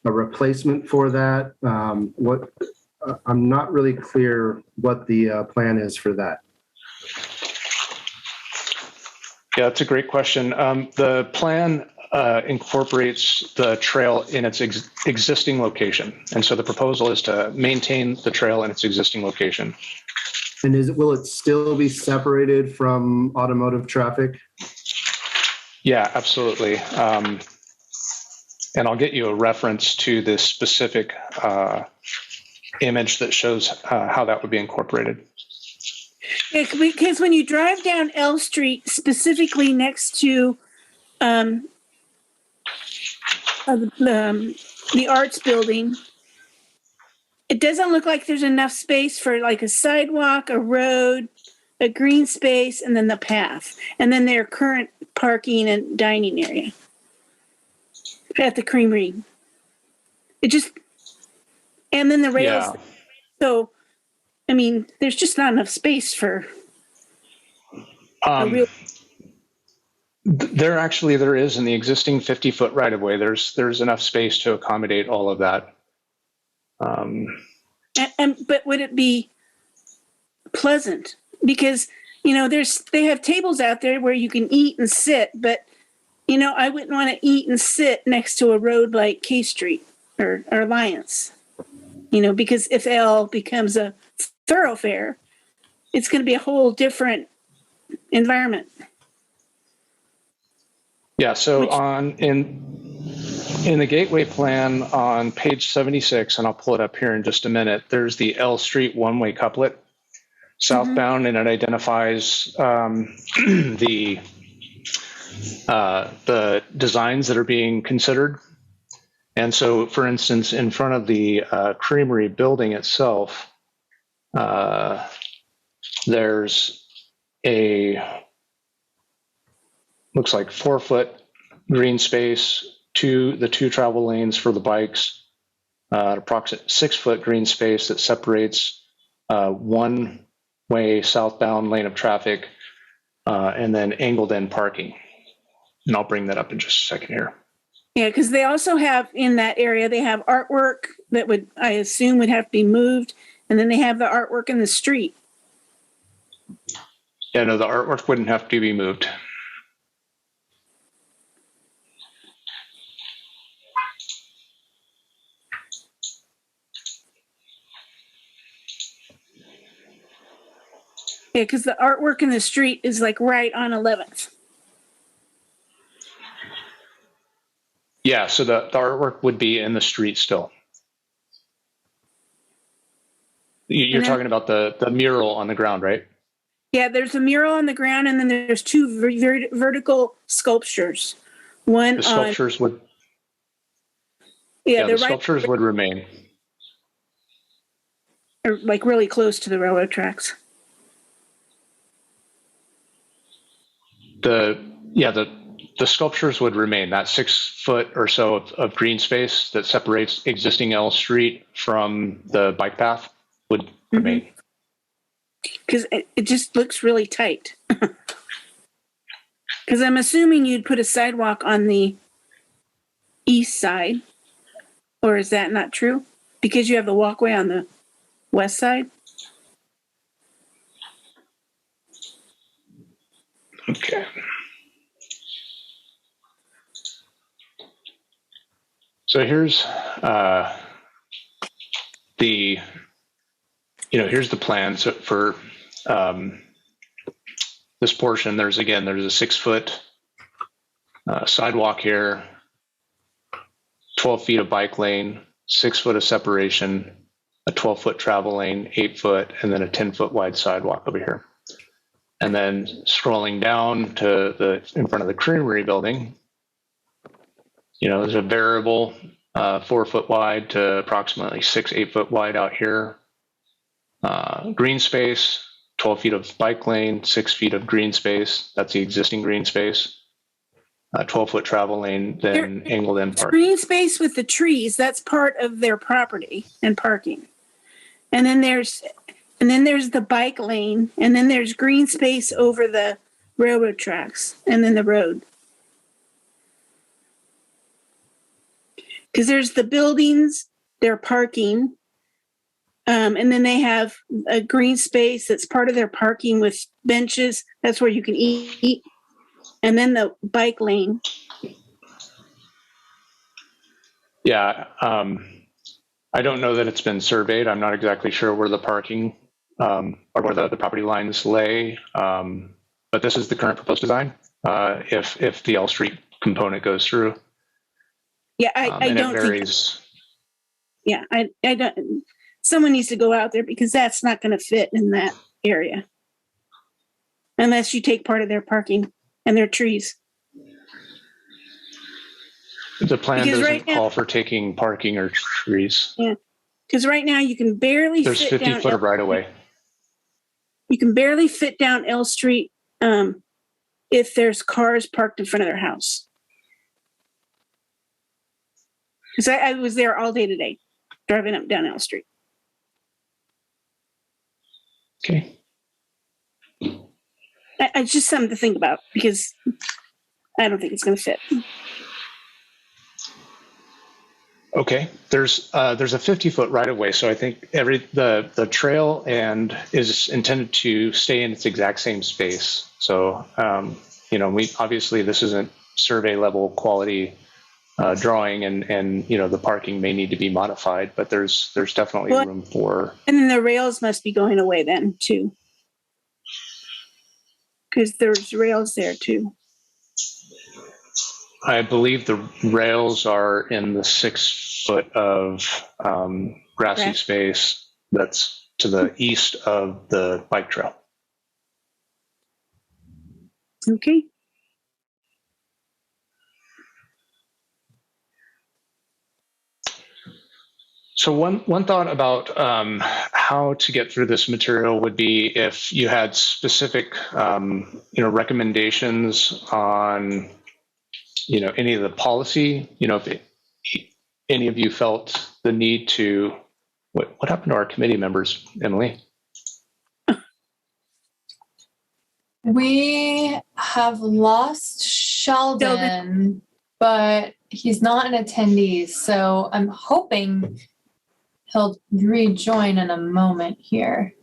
a replacement for that? I'm not really clear what the plan is for that. Yeah, that's a great question. The plan incorporates the trail in its existing location. And so the proposal is to maintain the trail in its existing location. And will it still be separated from automotive traffic? Yeah, absolutely. And I'll get you a reference to this specific image that shows how that would be incorporated. Yeah, because when you drive down L Street, specifically next to the arts building, it doesn't look like there's enough space for like a sidewalk, a road, a green space, and then the path, and then their current parking and dining area at the creamery. And then the rails. Yeah. So, I mean, there's just not enough space for a real. There is in the existing 50-foot right-of-way. There's enough space to accommodate all of that. But would it be pleasant? Because they have tables out there where you can eat and sit, but I wouldn't want to eat and sit next to a road like K Street or Alliance. Because if L becomes a thoroughfare, it's going to be a whole different environment. Yeah. So in the Gateway Plan on page 76, and I'll pull it up here in just a minute, there's the L Street one-way couplet southbound, and it identifies the designs that are being considered. And so, for instance, in front of the creamery building itself, there's looks like 4-foot green space, the two travel lanes for the bikes, approximate 6-foot green space that separates one-way southbound lane of traffic, and then angled in parking. And I'll bring that up in just a second here. Yeah, because they also have in that area, they have artwork that I assume would have to be moved. And then they have the artwork in the street. Yeah, no, the artwork wouldn't have to be moved. Yeah, because the artwork in the street is like right on 11th. Yeah, so the artwork would be in the street still. You're talking about the mural on the ground, right? Yeah, there's a mural on the ground, and then there's two vertical sculptures. One the sculptures would. Yeah, the sculptures would remain. Like really close to the railroad tracks. The sculptures would remain. That 6 foot or so of green space that separates existing L Street from the bike path would remain. Because it just looks really tight. Because I'm assuming you'd put a sidewalk on the east side, or is that not true? Because you have the walkway on the west side? Okay. So here's here's the plan. So for this portion, there's a 6-foot sidewalk here, 12 feet of bike lane, 6 foot of separation, a 12-foot travel lane, 8 foot, and then a 10-foot wide sidewalk over here. And then scrolling down to in front of the creamery building, there's a variable 4 foot wide to approximately 8 foot wide out here. Green space, 12 feet of bike lane, 6 feet of green space. That's the existing green space. 12-foot travel lane, then angled in parking. Green space with the trees, that's part of their property and parking. And then there's the bike lane, and then there's green space over the railroad tracks, and then the road. Because there's the buildings, their parking, and then they have a green space that's part of their parking with benches. That's where you can eat. And then the bike lane. Yeah, I don't know that it's been surveyed. I'm not exactly sure where the parking or where the property lines lay, but this is the current proposed design if the L Street component goes through. Yeah, I don't think. Yeah, I don't. Someone needs to go out there because that's not going to fit in that area unless you take part of their parking and their trees. The plan doesn't call for taking parking or trees. Yeah, because right now you can barely. There's 50 foot of right of way. You can barely fit down L Street if there's cars parked in front of their house. Because I was there all day today, driving up down L Street. Okay. It's just something to think about because I don't think it's going to fit. Okay, there's a 50-foot right of way, so I think the trail is intended to stay in its exact same space. So we obviously this isn't survey level quality drawing, and the parking may need to be modified, but there's definitely room for. And then the rails must be going away then too, because there's rails there too. I believe the rails are in the 6 foot of grassy space that's to the east of the bike trail. Okay. So one thought about how to get through this material would be if you had specific, recommendations on, any of the policy. If any of you felt the need to, what happened to our committee members, Emily? We have lost Sheldon, but he's not an attendee, so I'm hoping he'll rejoin in a moment here.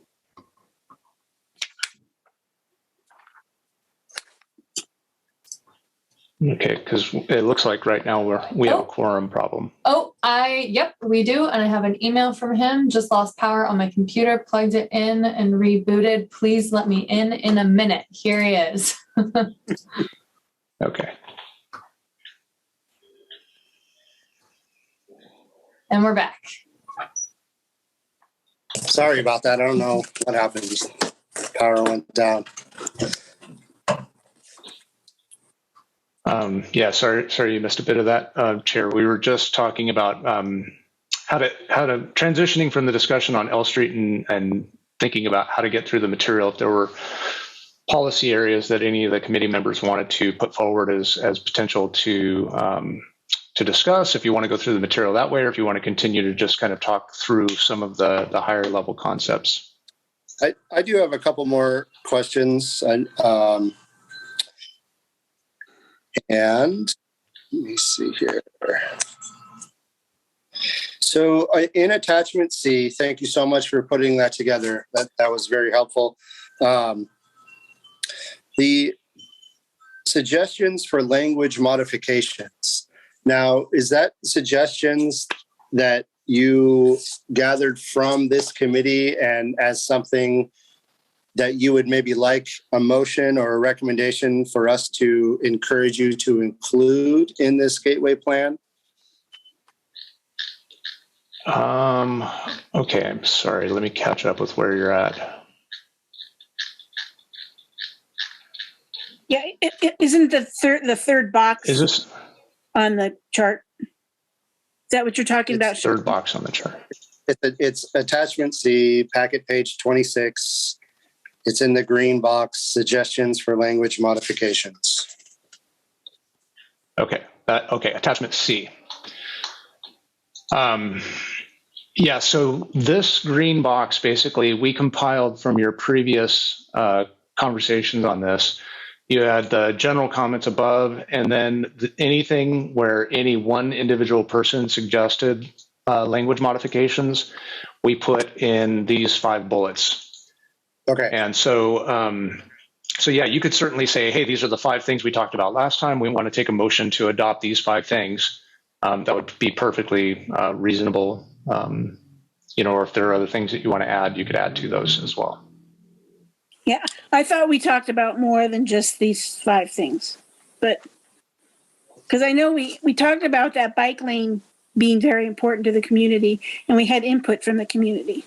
Okay, because it looks like right now we have a quorum problem. Yep, we do. And I have an email from him. Just lost power on my computer, plugged it in and rebooted. Please let me in a minute. Here he is. Okay. And we're back. Sorry about that. I don't know what happened. Power went down. Sorry you missed a bit of that, Chair. We were just talking about how to transitioning from the discussion on L Street and thinking about how to get through the material. If there were policy areas that any of the committee members wanted to put forward as potential to discuss, if you want to go through the material that way, or if you want to continue to just kind of talk through some of the higher level concepts. I do have a couple more questions. And let me see here. So in attachment C, thank you so much for putting that together. That was very helpful. The suggestions for language modifications. Now, is that suggestions that you gathered from this committee and as something that you would maybe like a motion or a recommendation for us to encourage you to include in this gateway plan? Okay, I'm sorry. Let me catch up with where you're at. Yeah, it isn't the third box Is this on the chart? Is that what you're talking about? Third box on the chart. It's attachment C, packet page 26. It's in the green box, suggestions for language modifications. Okay, attachment C. So this green box, basically, we compiled from your previous conversations on this. You had the general comments above, and then anything where any one individual person suggested language modifications, we put in these 5 bullets. Okay. And so you could certainly say, hey, these are the 5 things we talked about last time. We want to take a motion to adopt these 5 things. That would be perfectly reasonable. Or if there are other things that you want to add, you could add to those as well. Yeah, I thought we talked about more than just these 5 things, but because I know we talked about that bike lane being very important to the community, and we had input from the community.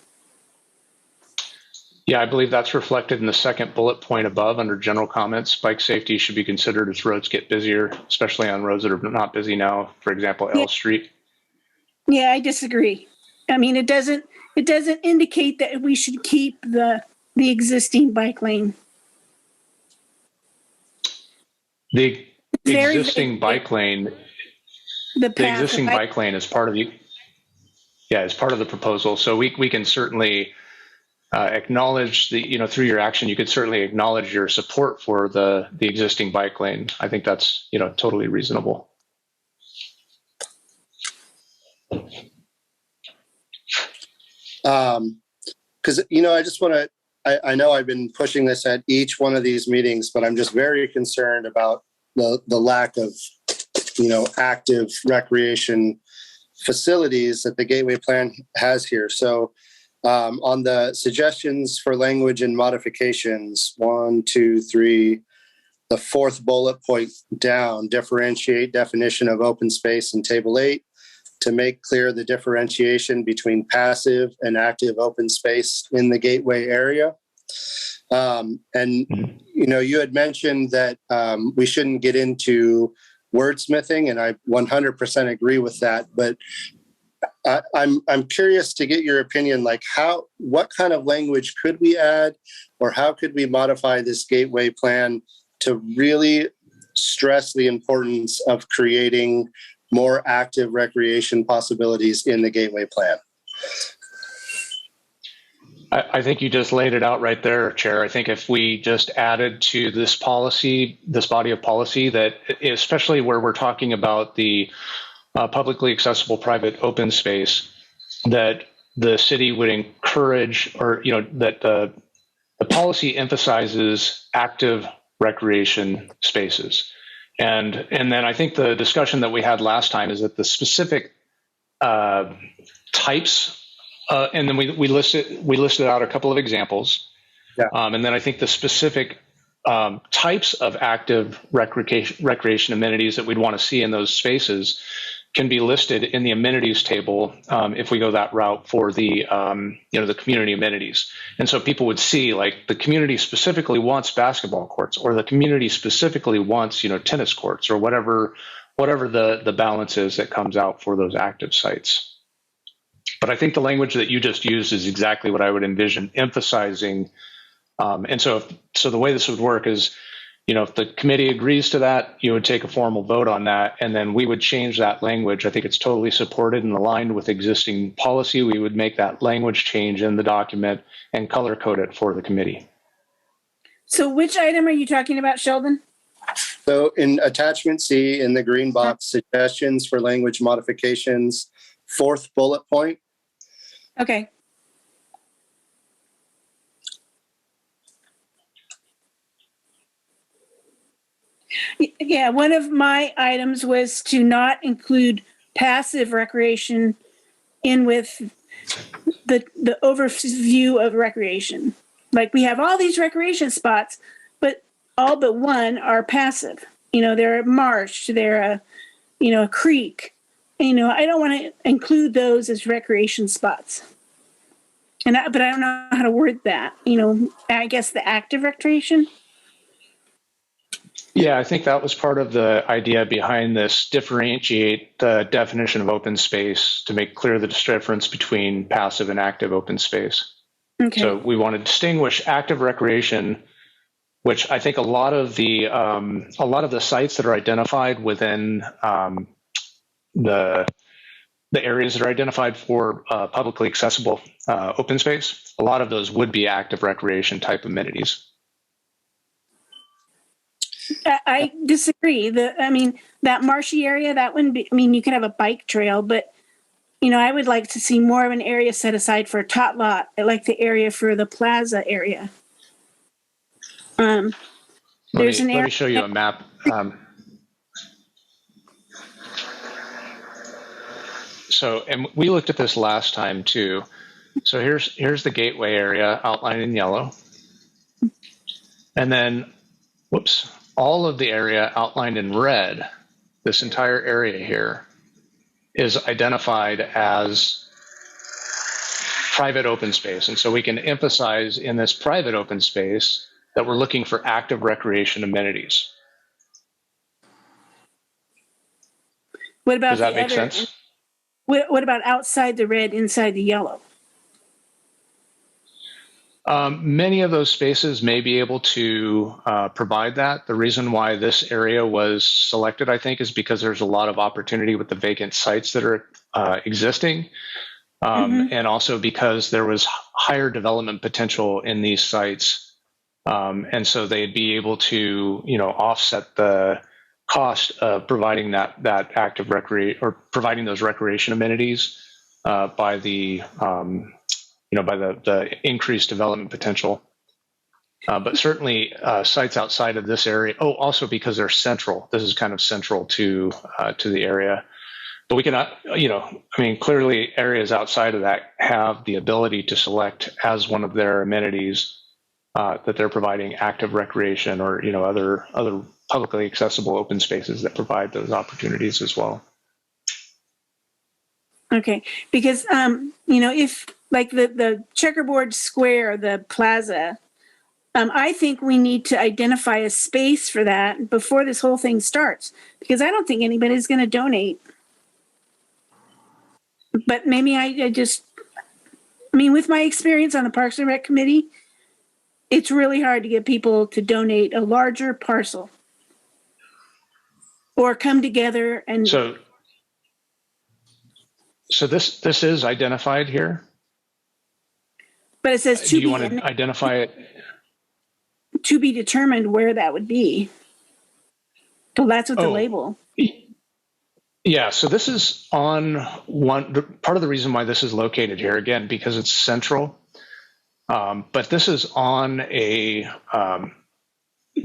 Yeah, I believe that's reflected in the second bullet point above under general comments. Bike safety should be considered as roads get busier, especially on roads that are not busy now. For example, L Street. Yeah, I disagree. I mean, it doesn't indicate that we should keep the existing bike lane. The existing bike lane. The existing bike lane is part of is part of the proposal. So we can certainly acknowledge through your action, you could certainly acknowledge your support for the existing bike lane. I think that's, totally reasonable. Because, I just want to, I know I've been pushing this at each one of these meetings, but I'm just very concerned about the lack of, active recreation facilities that the Gateway Plan has here. So on the suggestions for language and modifications, 1, 2, 3, the 4th bullet point down, differentiate definition of open space in table 8 to make clear the differentiation between passive and active open space in the gateway area. You had mentioned that we shouldn't get into wordsmithing, and I 100% agree with that. But I'm curious to get your opinion, like what kind of language could we add, or how could we modify this gateway plan to really stress the importance of creating more active recreation possibilities in the gateway plan? I think you just laid it out right there, Chair. I think if we just added to this policy, this body of policy, that especially where we're talking about the publicly accessible private open space, that the city would encourage, or that the policy emphasizes active recreation spaces. And then I think the discussion that we had last time is that the specific types, and then we listed out a couple of examples. Yeah. And then I think the specific types of active recreation amenities that we'd want to see in those spaces can be listed in the amenities table if we go that route for the the community amenities. And so people would see, like, the community specifically wants basketball courts, or the community specifically wants tennis courts, or whatever the balance is that comes out for those active sites. But I think the language that you just used is exactly what I would envision emphasizing. And so the way this would work is, if the committee agrees to that, you would take a formal vote on that, and then we would change that language. I think it's totally supported and aligned with existing policy. We would make that language change in the document and color code it for the committee. So which item are you talking about, Sheldon? So in attachment C in the green box, suggestions for language modifications, 4th bullet point. Okay. Yeah, one of my items was to not include passive recreation in with the overview of recreation. Like, we have all these recreation spots, but all but one are passive. They're a marsh, they're a creek. I don't want to include those as recreation spots. But I don't know how to word that. I guess the active recreation. Yeah, I think that was part of the idea behind this, differentiate the definition of open space to make clear the difference between passive and active open space. Okay. So we want to distinguish active recreation, which I think a lot of the sites that are identified within the areas that are identified for publicly accessible open space, a lot of those would be active recreation type amenities. I disagree. That marshy area, that wouldn't be, you could have a bike trail, but, I would like to see more of an area set aside for a tot lot. I like the area for the Plaza area. Let me show you a map. And we looked at this last time too. So here's the gateway area outlined in yellow. And then, all of the area outlined in red, this entire area here, is identified as private open space. And so we can emphasize in this private open space that we're looking for active recreation amenities. What about Does that make sense? What about outside the red, inside the yellow? Many of those spaces may be able to provide that. The reason why this area was selected, I think, is because there's a lot of opportunity with the vacant sites that are existing. And also because there was higher development potential in these sites. And so they'd be able to, offset the cost of providing that active or providing those recreation amenities by the increased development potential. But certainly sites outside of this area, also because they're central. This is kind of central to the area. But we cannot, clearly areas outside of that have the ability to select as one of their amenities that they're providing active recreation or, other publicly accessible open spaces that provide those opportunities as well. Okay, because, if like the checkerboard square, the Plaza, I think we need to identify a space for that before this whole thing starts, because I don't think anybody's going to donate. But maybe I mean, with my experience on the Parks and Rec Committee, it's really hard to get people to donate a larger parcel or come together and. So this is identified here. But it says Do you want to identify it? To be determined where that would be. So that's what the label. Yeah, so this is on part of the reason why this is located here, again, because it's central. But this is on a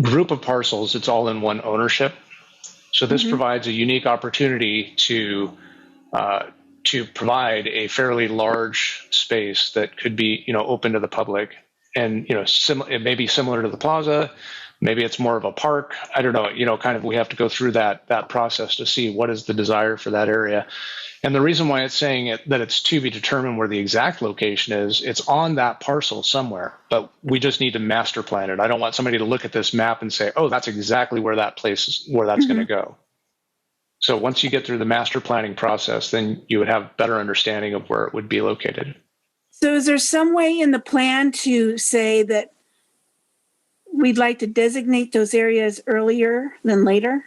group of parcels. It's all in one ownership. So this provides a unique opportunity to provide a fairly large space that could be, open to the public. And, it may be similar to the Plaza. Maybe it's more of a park. I don't know, kind of we have to go through that process to see what is the desire for that area. And the reason why it's saying that it's to be determined where the exact location is, it's on that parcel somewhere, but we just need to master plan it. I don't want somebody to look at this map and say, oh, that's exactly where that place is, where that's going to go. So once you get through the master planning process, then you would have better understanding of where it would be located. So is there some way in the plan to say that we'd like to designate those areas earlier than later?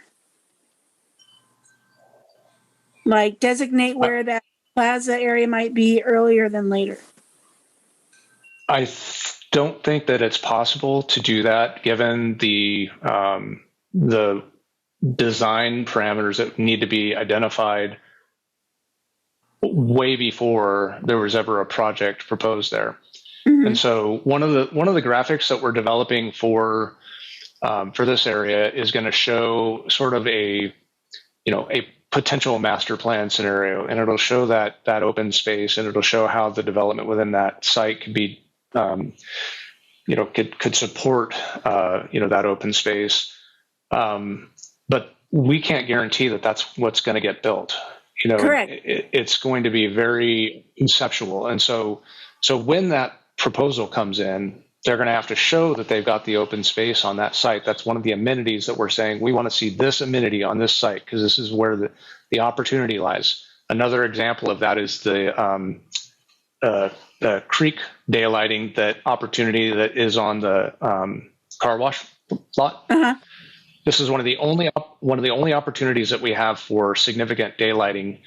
Like designate where that Plaza area might be earlier than later? I don't think that it's possible to do that given the design parameters that need to be identified way before there was ever a project proposed there. And so one of the graphics that we're developing for this area is going to show sort of a potential master plan scenario, and it'll show that open space, and it'll show how the development within that site could be could support that open space. But we can't guarantee that that's what's going to get built. Correct. It's going to be very conceptual, and so when that proposal comes in, they're going to have to show that they've got the open space on that site. That's one of the amenities that we're saying we want to see this amenity on this site because this is where the opportunity lies. Another example of that is the creek daylighting, that opportunity that is on the car wash lot. This is one of the only opportunities that we have for significant daylighting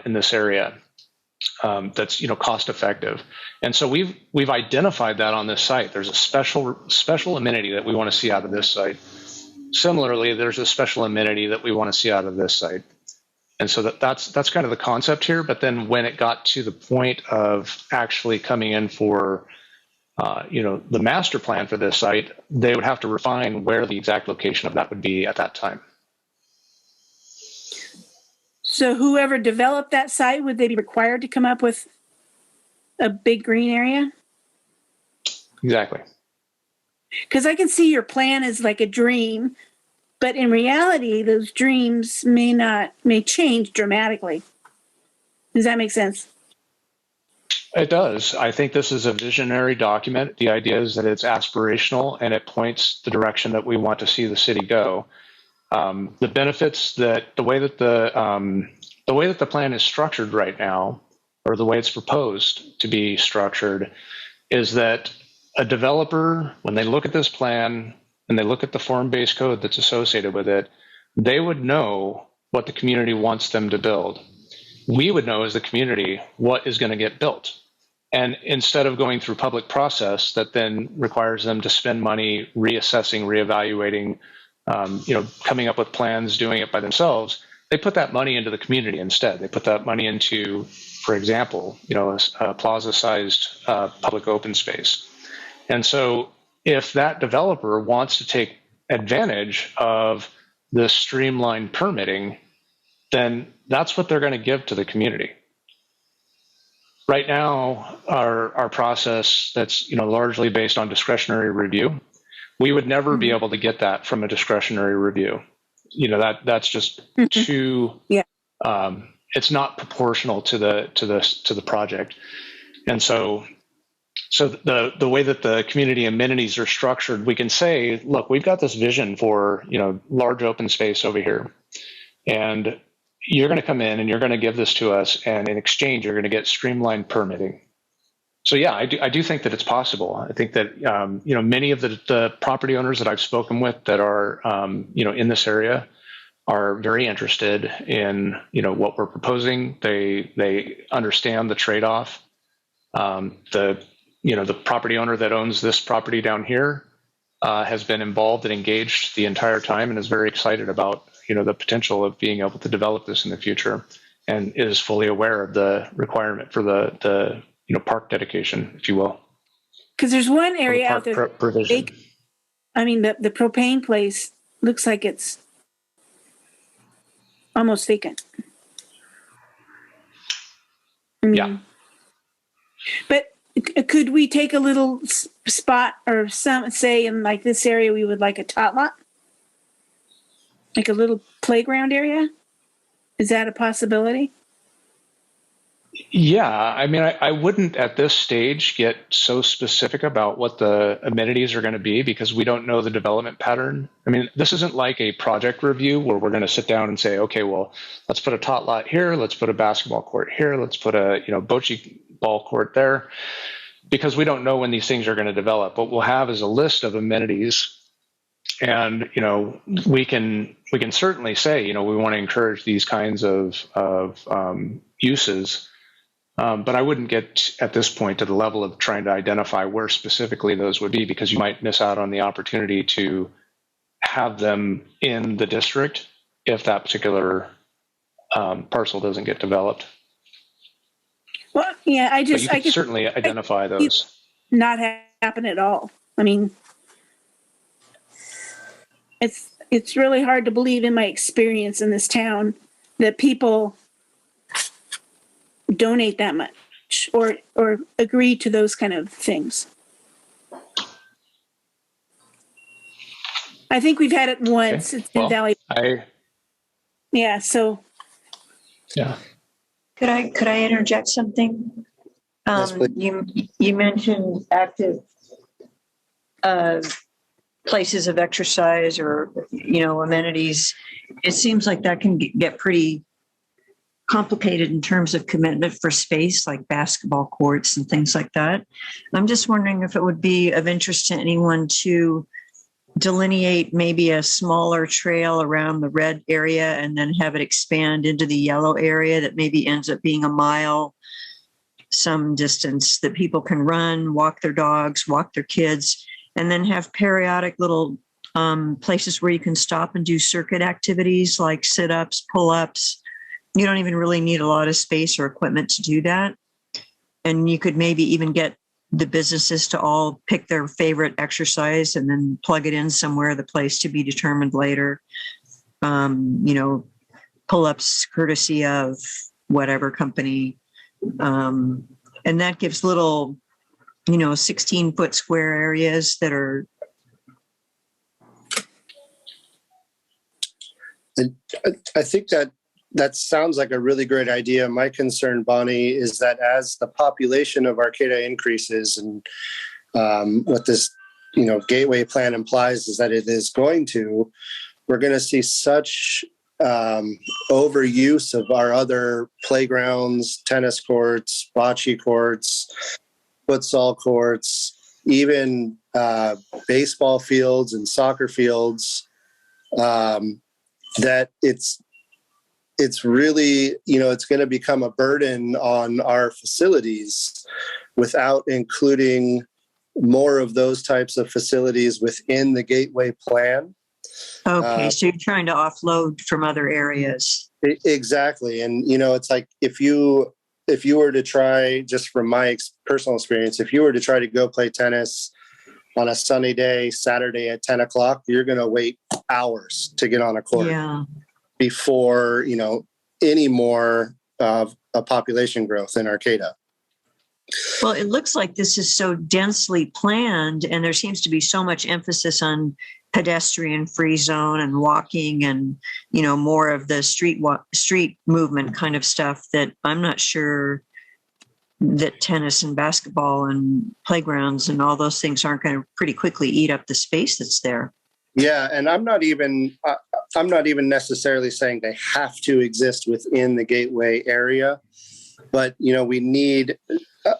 in this area. That's cost effective, and so we've identified that on this site. There's a special amenity that we want to see out of this site. Similarly, there's a special amenity that we want to see out of this site, and so that's kind of the concept here. But then when it got to the point of actually coming in for the master plan for this site, they would have to refine where the exact location of that would be at that time. So whoever developed that site, would they be required to come up with a big green area? Exactly. Because I can see your plan is like a dream, but in reality, those dreams may change dramatically. Does that make sense? It does. I think this is a visionary document. The idea is that it's aspirational and it points the direction that we want to see the city go. The benefits that the way that the plan is structured right now, or the way it's proposed to be structured, is that a developer, when they look at this plan and they look at the form-based code that's associated with it, they would know what the community wants them to build. We would know as the community what is going to get built. And instead of going through public process that then requires them to spend money reassessing, reevaluating, coming up with plans, doing it by themselves, they put that money into the community instead. They put that money into, for example, a plaza-sized public open space. And so if that developer wants to take advantage of this streamlined permitting, then that's what they're going to give to the community. Right now, our process that's largely based on discretionary review, we would never be able to get that from a discretionary review. That's just too. Yeah. It's not proportional to the project, and so the way that the community amenities are structured, we can say, look, we've got this vision for large open space over here, and you're going to come in and you're going to give this to us, and in exchange, you're going to get streamlined permitting. So yeah, I do think that it's possible. I think that many of the property owners that I've spoken with that are in this area are very interested in what we're proposing. They understand the trade-off. The property owner that owns this property down here has been involved and engaged the entire time and is very excited about the potential of being able to develop this in the future, and is fully aware of the requirement for the park dedication, if you will. Because there's one area out The there. provision. The propane place looks like it's almost vacant. Yeah. But could we take a little spot, or say in like this area we would like a tot lot? Like a little playground area? Is that a possibility? Yeah, I wouldn't at this stage get so specific about what the amenities are going to be, because we don't know the development pattern. This isn't like a project review where we're going to sit down and say, okay, well, let's put a tot lot here, let's put a basketball court here, let's put a bocce ball court there, because we don't know when these things are going to develop. What we'll have is a list of amenities, and we can certainly say we want to encourage these kinds of uses. But I wouldn't get at this point to the level of trying to identify where specifically those would be, because you might miss out on the opportunity to have them in the district if that particular parcel doesn't get developed. Well, yeah, I can certainly identify those. Not happen at all. It's really hard to believe, in my experience in this town, that people donate that much or agree to those kind of things. I think we've had it once. Okay. It's in Valley. Yeah. So. Yeah. Could I interject something? Yes, You mentioned active places of exercise or amenities. It seems like that can get pretty complicated in terms of commitment for space, like basketball courts and things like that. I'm just wondering if it would be of interest to anyone to delineate maybe a smaller trail around the red area and then have it expand into the yellow area that maybe ends up being a mile, some distance that people can run, walk their dogs, walk their kids, and then have periodic little places where you can stop and do circuit activities like sit-ups, pull-ups. You don't even really need a lot of space or equipment to do that. And you could maybe even get the businesses to all pick their favorite exercise and then plug it in somewhere, the place to be determined later. Pull-ups courtesy of whatever company. And that gives little, 16-foot square areas that are. I think that sounds like a really great idea. My concern, Bonnie, is that as the population of Arcata increases, and what this, gateway plan implies is that it is we're going to see such overuse of our other playgrounds, tennis courts, bocce courts, futsal courts, even baseball fields and soccer fields, that it's really, it's going to become a burden on our facilities without including more of those types of facilities within the gateway plan. Okay, so you're trying to offload from other areas. Exactly. And, it's like if you were to try, just from my personal experience, if you were to try to go play tennis on a sunny day, Saturday at 10 o'clock, you're going to wait hours to get on a court. Yeah. Before, any more of a population growth in Arcata. Well, it looks like this is so densely planned, and there seems to be so much emphasis on pedestrian free zone and walking and, more of the street movement kind of stuff, that I'm not sure that tennis and basketball and playgrounds and all those things aren't going to pretty quickly eat up the space that's there. Yeah, and I'm not even necessarily saying they have to exist within the gateway area, but we need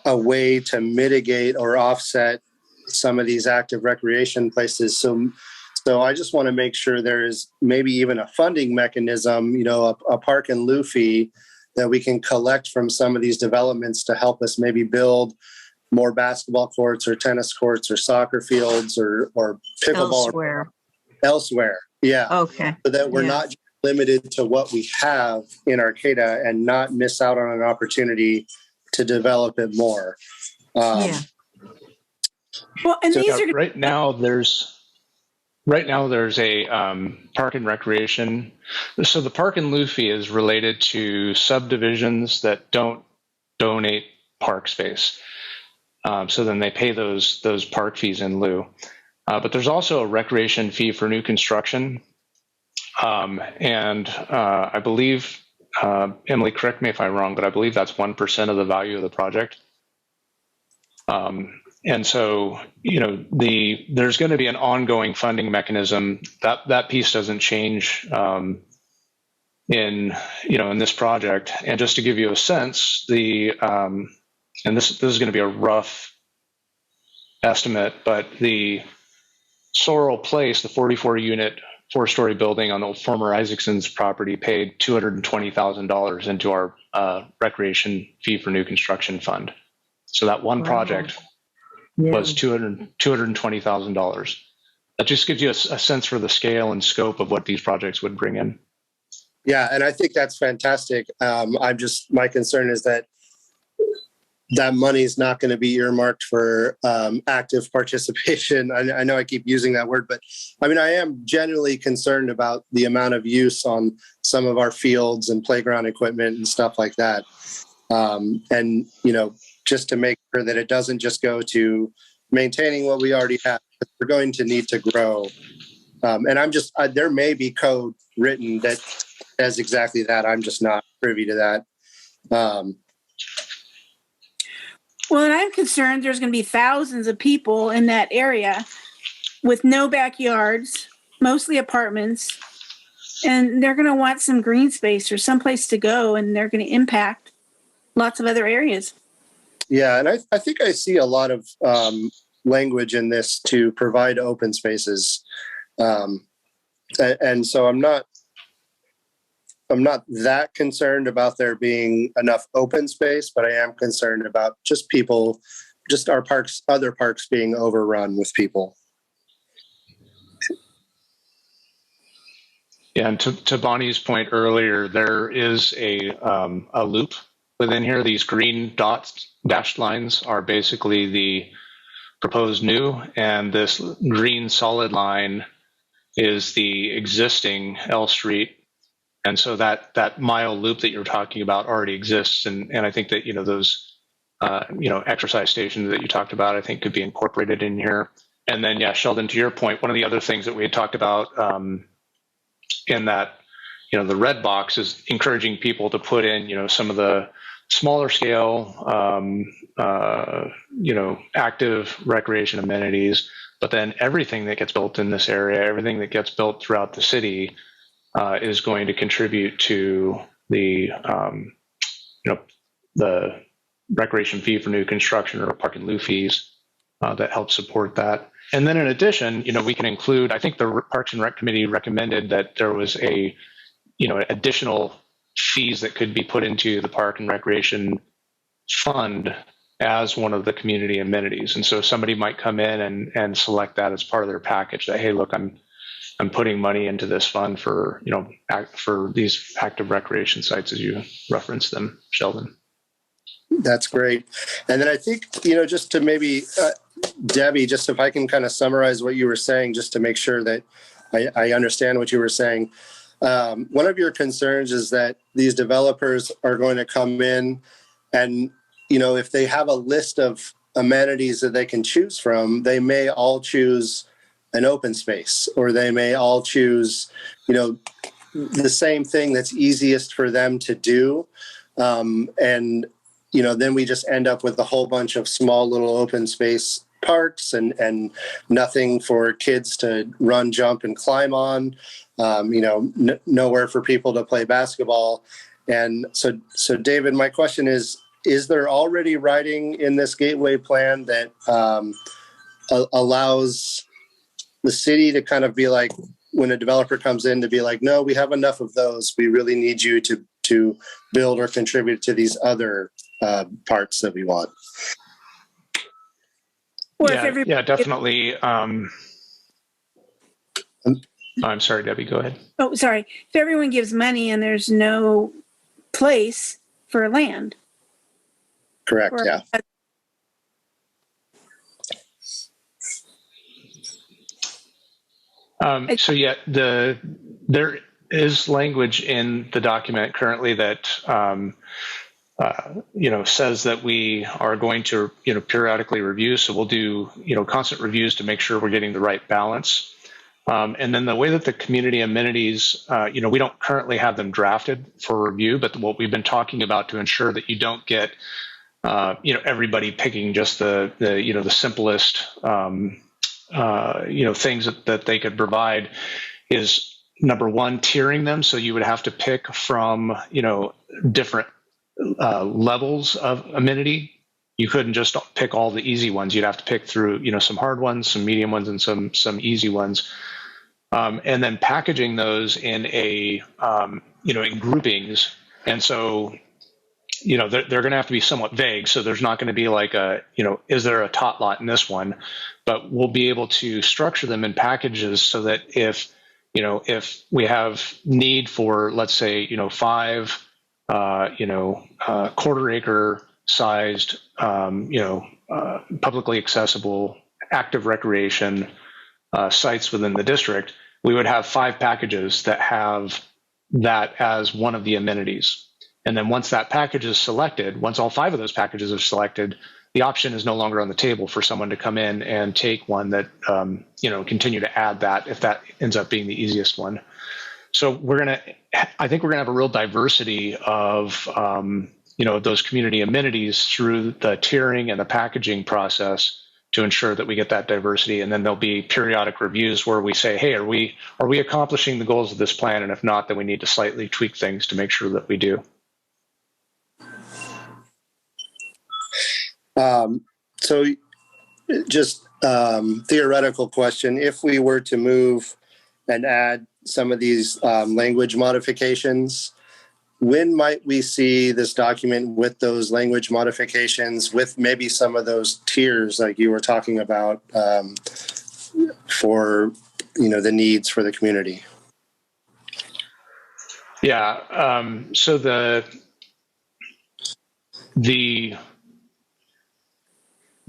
a way to mitigate or offset some of these active recreation places. So I just want to make sure there is maybe even a funding mechanism, a park and lieu fee that we can collect from some of these developments to help us maybe build more basketball courts or tennis courts or soccer fields or pickleball elsewhere. Yeah. Okay. So that we're not limited to what we have in Arcata and not miss out on an opportunity to develop it more. Well, and So these are right now there's a park and recreation. So the park and lieu fee is related to subdivisions that don't donate park space. So then they pay those park fees in lieu. But there's also a recreation fee for new construction. And I believe, Emily, correct me if I'm wrong, but I believe that's 1% of the value of the project. And so, there's going to be an ongoing funding mechanism. That piece doesn't change in this project. And just to give you a sense, and this is going to be a rough estimate, but the Sorrel Place, the 44-unit, 4-story building on the former Isaacson's property, paid $220,000 into our recreation fee for new construction fund. So that one project was $220,000. That just gives you a sense for the scale and scope of what these projects would bring in. Yeah, and I think that's fantastic. My concern is that money is not going to be earmarked for active participation. I know I keep using that word, but I am genuinely concerned about the amount of use on some of our fields and playground equipment and stuff like that. And just to make sure that it doesn't just go to maintaining what we already have. We're going to need to grow. And there may be code written that says exactly that. I'm just not privy to that. Well, and I'm concerned there's going to be thousands of people in that area with no backyards, mostly apartments, and they're going to want some green space or someplace to go, and they're going to impact lots of other areas. Yeah, and I think I see a lot of language in this to provide open spaces. And so I'm not that concerned about there being enough open space, but I am concerned about just our parks, other parks being overrun with people. Yeah, and to Bonnie's point earlier, there is a loop within here. These green dashed lines are basically the proposed new, and this green solid line is the existing L Street. And so that mile loop that you're talking about already exists. And I think that, those, exercise stations that you talked about, I think could be incorporated in here. And then, yeah, Sheldon, to your point, one of the other things that we had talked about in that, the red box is encouraging people to put in, some of the smaller scale, active recreation amenities, but then everything that gets built in this area, everything that gets built throughout the city is going to contribute to the, the recreation fee for new construction or park and lieu fees that help support that. And then in addition, we can include, I think the Parks and Rec Committee recommended that there was additional fees that could be put into the Park and Recreation Fund as one of the community amenities. And so somebody might come in and select that as part of their package that, hey, look, I'm putting money into this fund for, for these active recreation sites as you referenced them, Sheldon. That's great. And then I think, just to maybe, Debbie, just if I can kind of summarize what you were saying, just to make sure that I understand what you were saying. One of your concerns is that these developers are going to come in and, if they have a list of amenities that they can choose from, they may all choose an open space, or they may all choose, the same thing that's easiest for them to do. And, then we just end up with a whole bunch of small little open space parks and nothing for kids to run, jump, and climb on. Nowhere for people to play basketball. And so David, my question is there already writing in this gateway plan that allows the city to kind of be like, when a developer comes in, to be like, no, we have enough of those. We really need you to build or contribute to these other parts that we want. Or yeah, definitely. I'm sorry, Debbie, go ahead. Oh, sorry. If everyone gives money and there's no place for land. Correct, yeah. So yeah, there is language in the document currently that says that we are going to periodically review. So we'll do constant reviews to make sure we're getting the right balance. And then the way that the community amenities, we don't currently have them drafted for review, but what we've been talking about to ensure that you don't get everybody picking just the simplest things that they could provide is, number one, tiering them. So you would have to pick from, different levels of amenity. You couldn't just pick all the easy ones. You'd have to pick through, some hard ones, some medium ones, and some easy ones. And then packaging those in in groupings. And so, they're going to have to be somewhat vague. So there's not going to be like is there a tot lot in this one? But we'll be able to structure them in packages so that if we have need for, let's say, 5, quarter acre sized, publicly accessible, active recreation sites within the district, we would have 5 packages that have that as one of the amenities. And then once that package is selected, once all 5 of those packages are selected, the option is no longer on the table for someone to come in and take one that, continue to add that if that ends up being the easiest one. So I think we're gonna have a real diversity of, those community amenities through the tiering and the packaging process to ensure that we get that diversity. And then there'll be periodic reviews where we say, hey, are we accomplishing the goals of this plan? And if not, then we need to slightly tweak things to make sure that we do. So just theoretical question, if we were to move and add some of these language modifications, when might we see this document with those language modifications, with maybe some of those tiers like you were talking about for, the needs for the community? Yeah, so the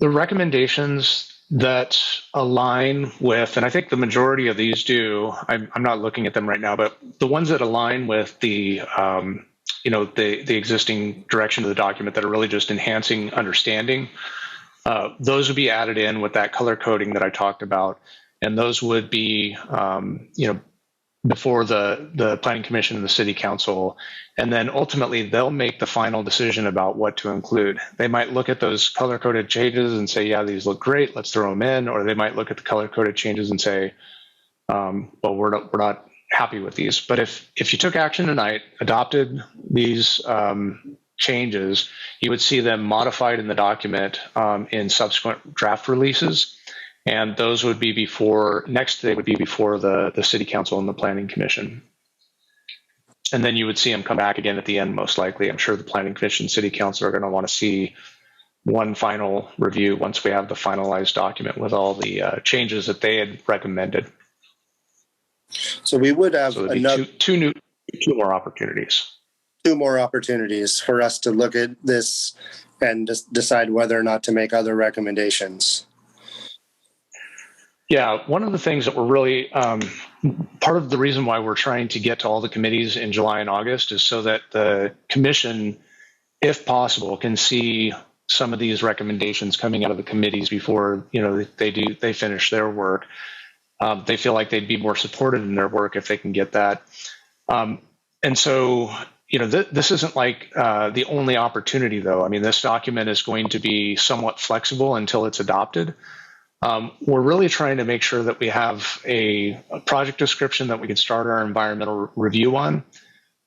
recommendations that align with, and I think the majority of these do, I'm not looking at them right now, but the ones that align with the existing direction of the document that are really just enhancing understanding, those would be added in with that color coding that I talked about. And those would be, before the Planning Commission and the City Council. And then ultimately they'll make the final decision about what to include. They might look at those color-coded changes and say, yeah, these look great, let's throw them in. Or they might look at the color-coded changes and say, well, we're not happy with these. But if you took action tonight, adopted these changes, you would see them modified in the document in subsequent draft releases. And those would be next they would be before the City Council and the Planning Commission. And then you would see them come back again at the end, most likely. I'm sure the Planning Commission, City Council are going to want to see one final review once we have the finalized document with all the changes that they had recommended. So we would have another two more opportunities. 2 more opportunities for us to look at this and just decide whether or not to make other recommendations. Yeah, one of the things that we're really, part of the reason why we're trying to get to all the committees in July and August is so that the commission, if possible, can see some of these recommendations coming out of the committees before, they finish their work. They feel like they'd be more supported in their work if they can get that. And so, this isn't like the only opportunity, though. I mean, this document is going to be somewhat flexible until it's adopted. We're really trying to make sure that we have a project description that we can start our environmental review on.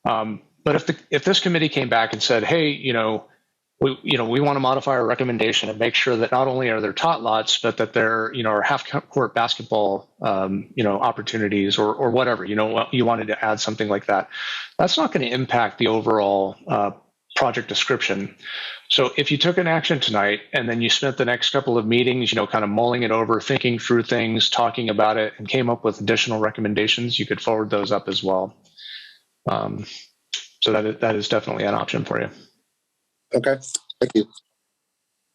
But if this committee came back and said, hey, we want to modify our recommendation and make sure that not only are there tot lots, but that there, are half-court basketball, opportunities or whatever, you wanted to add something like that. That's not going to impact the overall project description. So if you took an action tonight and then you spent the next couple of meetings, kind of mulling it over, thinking through things, talking about it, and came up with additional recommendations, you could forward those up as well. So that is definitely an option for you. Okay, thank you.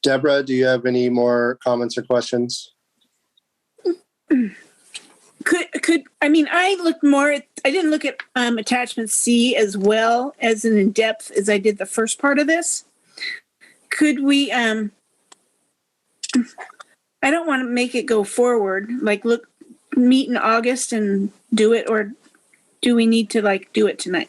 Deborah, do you have any more comments or questions? I looked more at, I didn't look at attachment C as well as in depth as I did the first part of this. Could we, I don't want to make it go forward, meet in August and do it, or do we need to do it tonight?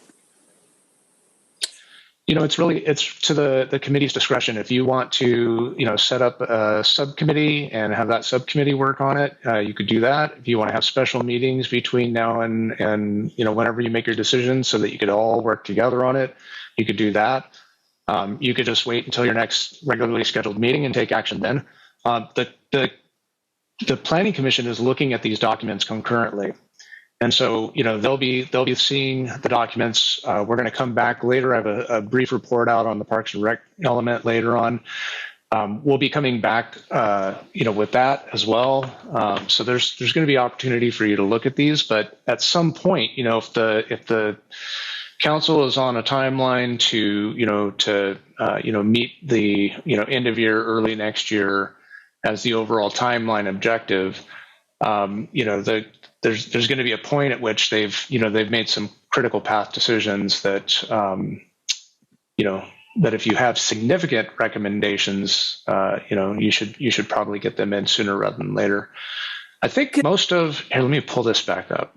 It's to the committee's discretion. If you want to, set up a subcommittee and have that subcommittee work on it, you could do that. If you want to have special meetings between now and whenever you make your decision so that you could all work together on it, you could do that. You could just wait until your next regularly scheduled meeting and take action then. The Planning Commission is looking at these documents concurrently. And so, they'll be seeing the documents. We're going to come back later. I have a brief report out on the Parks and Rec element later on. We'll be coming back, with that as well. So there's going to be opportunity for you to look at these. But at some point, if the council is on a timeline to meet the end of year, early next year as the overall timeline objective, there's going to be a point at which they've made some critical path decisions that that if you have significant recommendations, you should probably get them in sooner rather than later. I think here, let me pull this back up.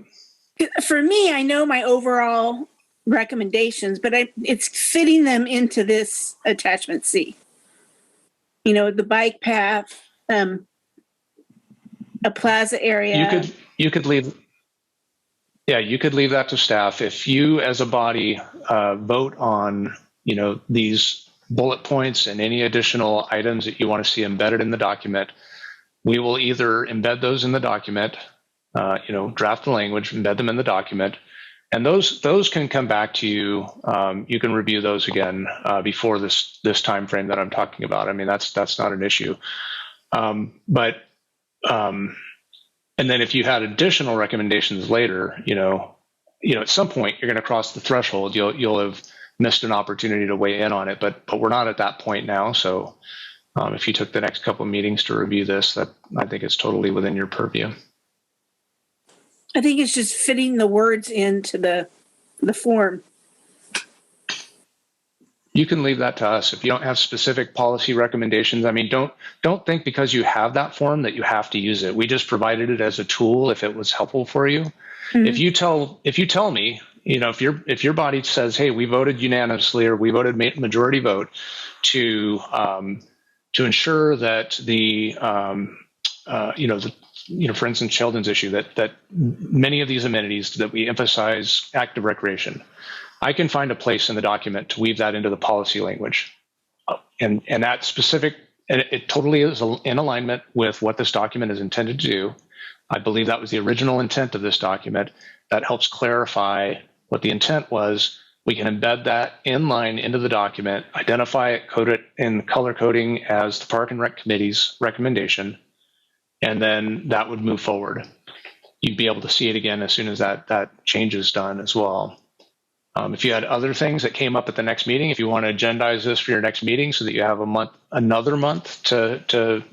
For me, I know my overall recommendations, but it's fitting them into this attachment C. The bike path, a plaza area. You could leave that to staff. If you as a body vote on these bullet points and any additional items that you want to see embedded in the document, we will either embed those in the document, draft the language, embed them in the document, and those can come back to you. You can review those again before this time frame that I'm talking about. I mean, that's not an issue. And then if you had additional recommendations later, at some point you're going to cross the threshold. You'll have missed an opportunity to weigh in on it, but we're not at that point now. So if you took the next couple of meetings to review this, that I think it's totally within your purview. I think it's just fitting the words into the form. You can leave that to us. If you don't have specific policy recommendations, I mean, don't think because you have that form that you have to use it. We just provided it as a tool if it was helpful for you. Mm-hmm. If you tell me, if your body says, hey, we voted unanimously or we voted majority vote to ensure that for instance, Sheldon's issue, that many of these amenities that we emphasize active recreation, I can find a place in the document to weave that into the policy language. And that specific, and it totally is in alignment with what this document is intended to do. I believe that was the original intent of this document. That helps clarify what the intent was. We can embed that in line into the document, identify it, code it in color coding as the Park and Rec Committee's recommendation, and then that would move forward. You'd be able to see it again as soon as that change is done as well. If you had other things that came up at the next meeting, if you want to agendize this for your next meeting so that you have another month to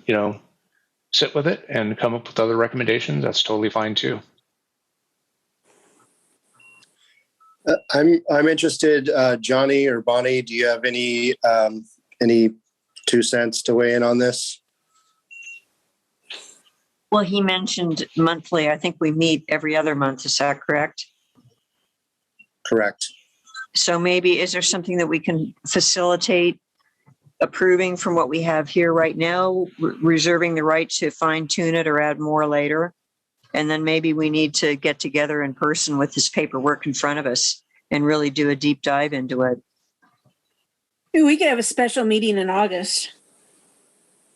sit with it and come up with other recommendations, that's totally fine too. I'm interested, Johnny or Bonnie, do you have any 2 cents to weigh in on this? Well, he mentioned monthly. I think we meet every other month. Is that correct? Correct. So maybe, is there something that we can facilitate approving from what we have here right now, reserving the right to fine tune it or add more later. And then maybe we need to get together in person with this paperwork in front of us and really do a deep dive into it. We could have a special meeting in August.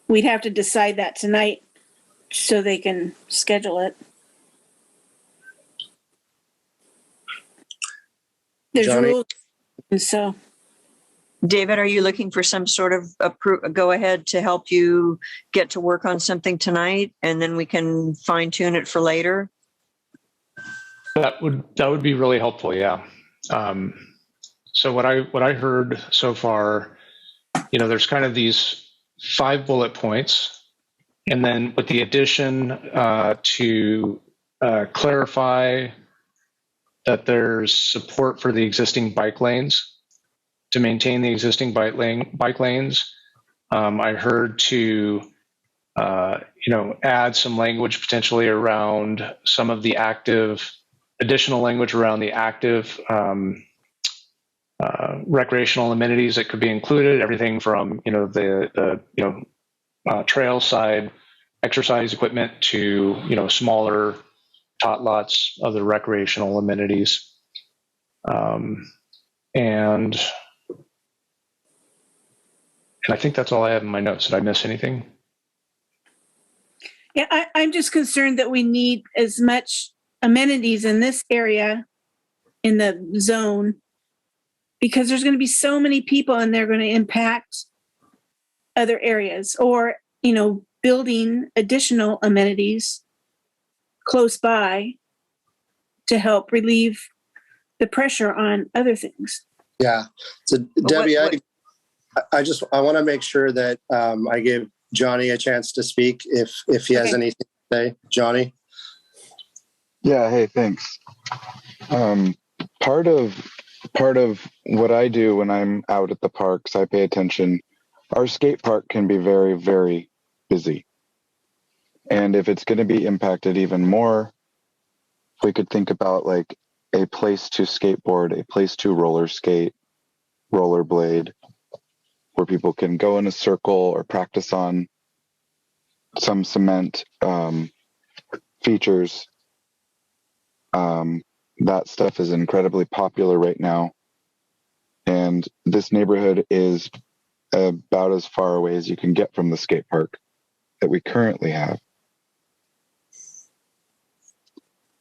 We'd have to decide that tonight so they can schedule it. There's Johnny? rules. And so, David, are you looking for some sort of go ahead to help you get to work on something tonight and then we can fine tune it for later? That would be really helpful. Yeah. So what I heard so far, there's kind of these 5 bullet points, and then with the addition to clarify that there's support for the existing bike lanes, to maintain the existing bike lanes. I heard to add some language potentially around some of the additional language around the active recreational amenities that could be included, everything from the trail side exercise equipment to smaller tot lots, other recreational amenities, and I think that's all I have in my notes. Did I miss anything? yeah, I'm just concerned that we need as much amenities in this area, in the zone, because there's going to be so many people and they're going to impact other areas, or, building additional amenities close by to help relieve the pressure on other things. Yeah. So Debbie, I want to make sure that I give Johnny a chance to speak if he has anything to say. Johnny? Yeah. Hey, thanks. Part of what I do when I'm out at the parks, I pay attention. Our skate park can be very, very busy. And if it's going to be impacted even more, we could think about like a place to skateboard, a place to roller skate, rollerblade, where people can go in a circle or practice on some cement features. That stuff is incredibly popular right now. And this neighborhood is about as far away as you can get from the skate park that we currently have.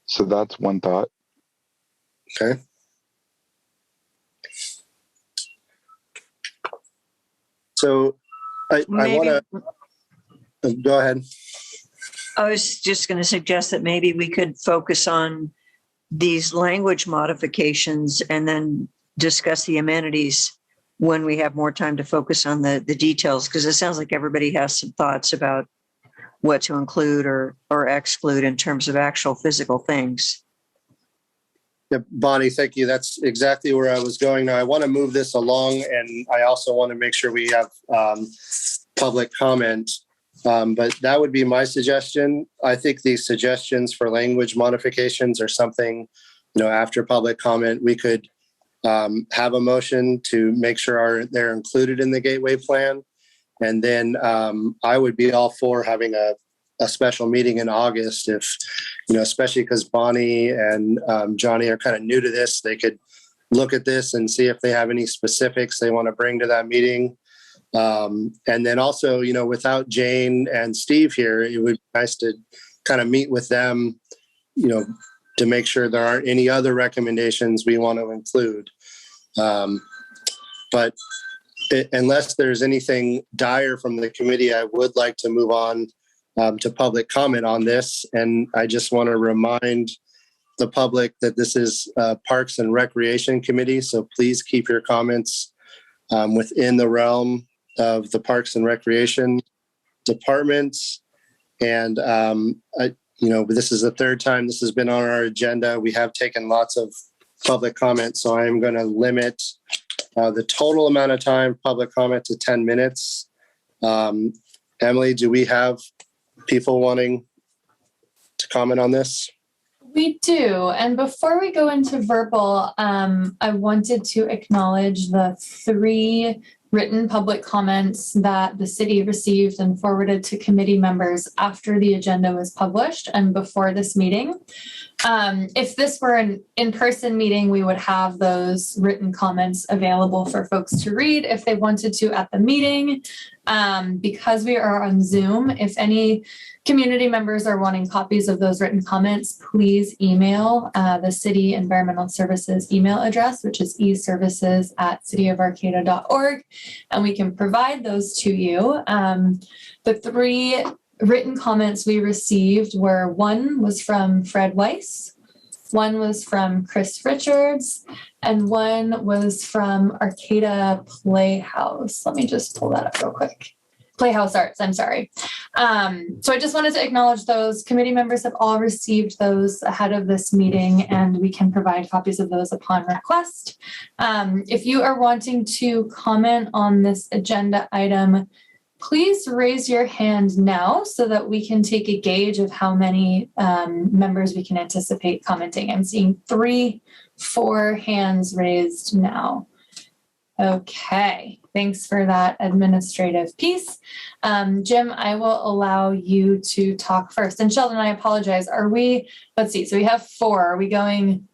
So that's one thought. Okay. So I want to go ahead. I was just going to suggest that maybe we could focus on these language modifications and then discuss the amenities when we have more time to focus on the details, because it sounds like everybody has some thoughts about what to include or exclude in terms of actual physical things. Yeah, Bonnie, thank you. That's exactly where I was going. Now, I want to move this along, and I also want to make sure we have public comment. But that would be my suggestion. I think these suggestions for language modifications are something, after public comment, we could have a motion to make sure they're included in the gateway plan. And then I would be all for having a special meeting in August if, especially because Bonnie and Johnny are kind of new to this, they could look at this and see if they have any specifics they want to bring to that meeting. And then also, without Jane and Steve here, it would be nice to kind of meet with them, to make sure there aren't any other recommendations we want to include. But unless there's anything dire from the committee, I would like to move on to public comment on this. And I just want to remind the public that this is Parks and Recreation Committee. So please keep your comments within the realm of the Parks and Recreation departments. And, this is the third time this has been on our agenda. We have taken lots of public comment. So I am going to limit the total amount of time public comment to 10 minutes. Emily, do we have people wanting to comment on this? We do. And before we go into verbal, I wanted to acknowledge the 3 written public comments that the city received and forwarded to committee members after the agenda was published and before this meeting. If this were an in-person meeting, we would have those written comments available for folks to read if they wanted to at the meeting. Because we are on Zoom, if any community members are wanting copies of those written comments, please email the City Environmental Services email address, which is eservices@cityofarcata.org, and we can provide those to you. The 3 written comments we received were, one was from Fred Weiss, one was from Chris Richards, and one was from Arcata Playhouse. Let me just pull that up real quick. Playhouse Arts, I'm sorry. So I just wanted to acknowledge those. Committee members have all received those ahead of this meeting, and we can provide copies of those upon request. If you are wanting to comment on this agenda item, please raise your hand now so that we can take a gauge of how many members we can anticipate commenting. I'm seeing 4 hands raised now. Okay, thanks for that administrative piece. Jim, I will allow you to talk first. And Sheldon, I apologize. Let's see, so we have 4. Are we going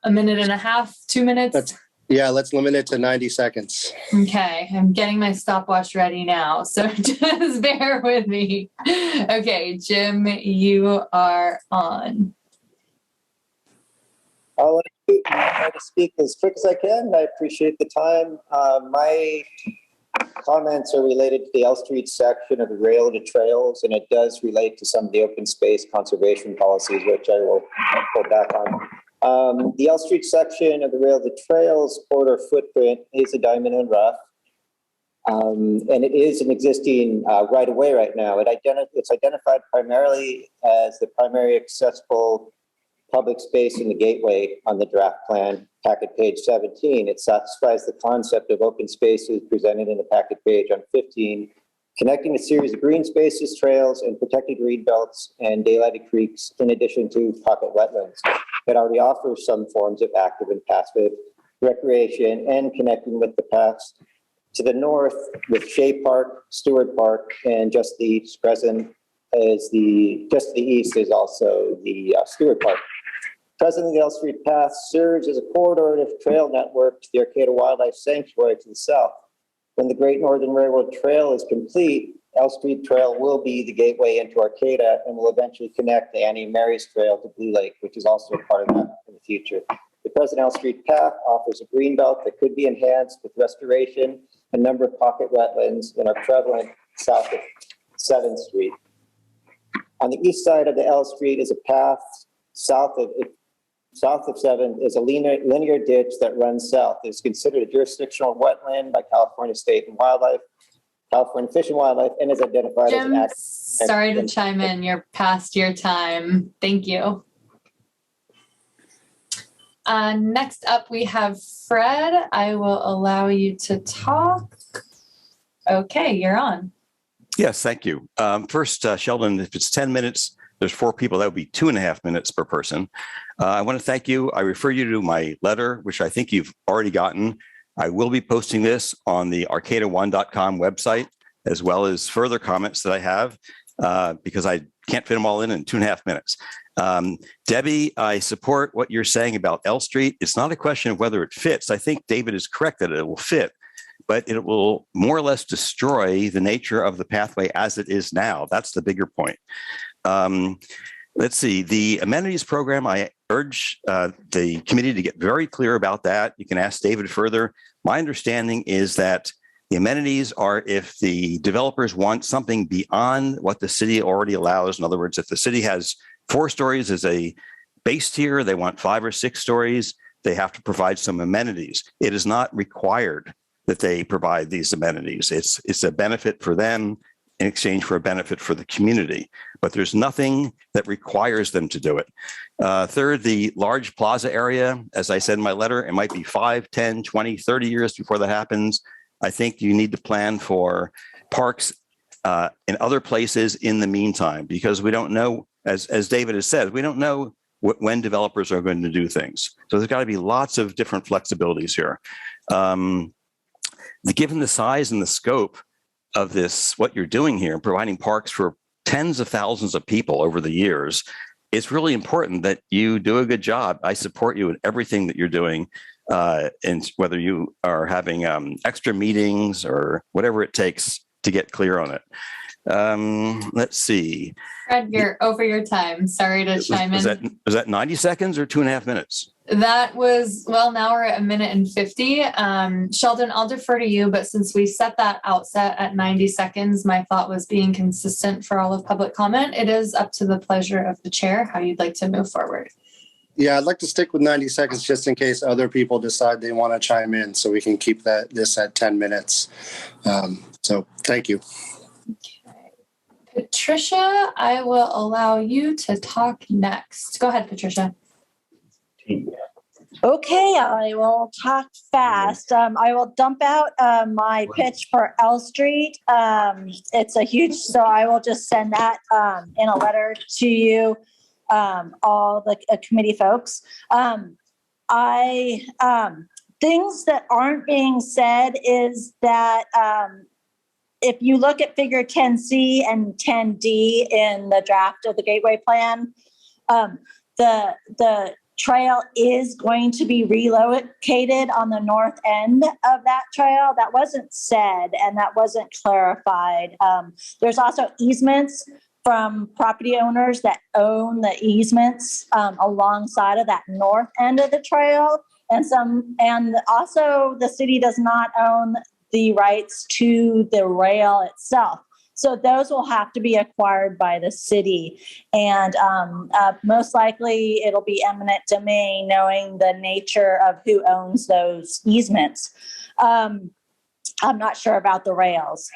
a minute and a half, 2 minutes? Yeah, let's limit it to 90 seconds. Okay, I'm getting my stopwatch ready now, so just bear with me. Okay, Jim, you are on. I'll try to speak as quick as I can. I appreciate the time. My comments are related to the L Street section of the rail to trails, and it does relate to some of the open space conservation policies, which I will pull back on. The L Street section of the rail to trails corridor footprint is a diamond and rough. And it is an existing right of way right now. It's identified primarily as the primary accessible public space in the gateway on the draft plan, packet page 17. It satisfies the concept of open spaces presented in the packet page on 15, connecting a series of green spaces, trails, and protected reed belts and daylighted creeks, in addition to pocket wetlands. It already offers some forms of active and passive recreation and connecting with the paths to the north with Shea Park, Stewart Park, and just the east present is just the east is also the Stewart Park. Presently, the L Street Path serves as a corridor of trail network to the Arcata Wildlife Sanctuary to the south. When the Great Northern Railroad Trail is complete, L Street Trail will be the gateway into Arcata and will eventually connect the Annie and Mary's Trail to Blue Lake, which is also a part of that in the future. The present L Street Path offers a green belt that could be enhanced with restoration, a number of pocket wetlands, and are prevalent south of 7th Street. On the east side of the L Street is a path south of 7th is a linear ditch that runs south. It's considered a jurisdictional wetland by California State and Wildlife, California Fish and Wildlife, and is identified as an active. Sorry to chime in. You're past your time. Thank you. Next up, we have Fred. I will allow you to talk. Okay, you're on. Yes, thank you. First, Sheldon, if it's 10 minutes, there's 4 people, that would be 2.5 minutes per person. I want to thank you. I refer you to my letter, which I think you've already gotten. I will be posting this on the arcata1.com website, as well as further comments that I have, because I can't fit them all in 2.5 minutes. Debbie, I support what you're saying about L Street. It's not a question of whether it fits. I think David is correct that it will fit, but it will more or less destroy the nature of the pathway as it is now. That's the bigger point. Let's see, the amenities program, I urge the committee to get very clear about that. You can ask David further. My understanding is that the amenities are if the developers want something beyond what the city already allows. In other words, if the city has 4 stories as a base tier, they want 5 or 6 stories, they have to provide some amenities. It is not required that they provide these amenities. It's a benefit for them in exchange for a benefit for the community, but there's nothing that requires them to do it. Third, the large plaza area, as I said in my letter, it might be 5, 10, 20, 30 years before that happens. I think you need to plan for parks in other places in the meantime, because we don't know, as David has said, we don't know when developers are going to do things. So there's got to be lots of different flexibilities here. given the size and the scope of this, what you're doing here, providing parks for tens of thousands of people over the years, it's really important that you do a good job. I support you in everything that you're doing, and whether you are having extra meetings or whatever it takes to get clear on it. Let's see. Fred, you're over your time. Sorry to chime in. Was that 90 seconds or 2.5 minutes? That was, well, now we're at 1:50. Sheldon, I'll defer to you, but since we set that outset at 90 seconds, my thought was being consistent for all of public comment. It is up to the pleasure of the chair how you'd like to move forward. Yeah, I'd like to stick with 90 seconds just in case other people decide they want to chime in, so we can keep this at 10 minutes. So thank you. Okay. Patricia, I will allow you to talk next. Go ahead, Patricia. Okay, I will talk fast. I will dump out my pitch for L Street. It's a huge, so I will just send that in a letter to you, all the committee folks. Things that aren't being said is that if you look at figure 10C and 10D in the draft of the Gateway Plan, the trail is going to be relocated on the north end of that trail. That wasn't said and that wasn't clarified. There's also easements from property owners that own the easements alongside of that north end of the trail. And also the city does not own the rights to the rail itself. So those will have to be acquired by the city. And most likely it'll be eminent domain, knowing the nature of who owns those easements. I'm not sure about the rails.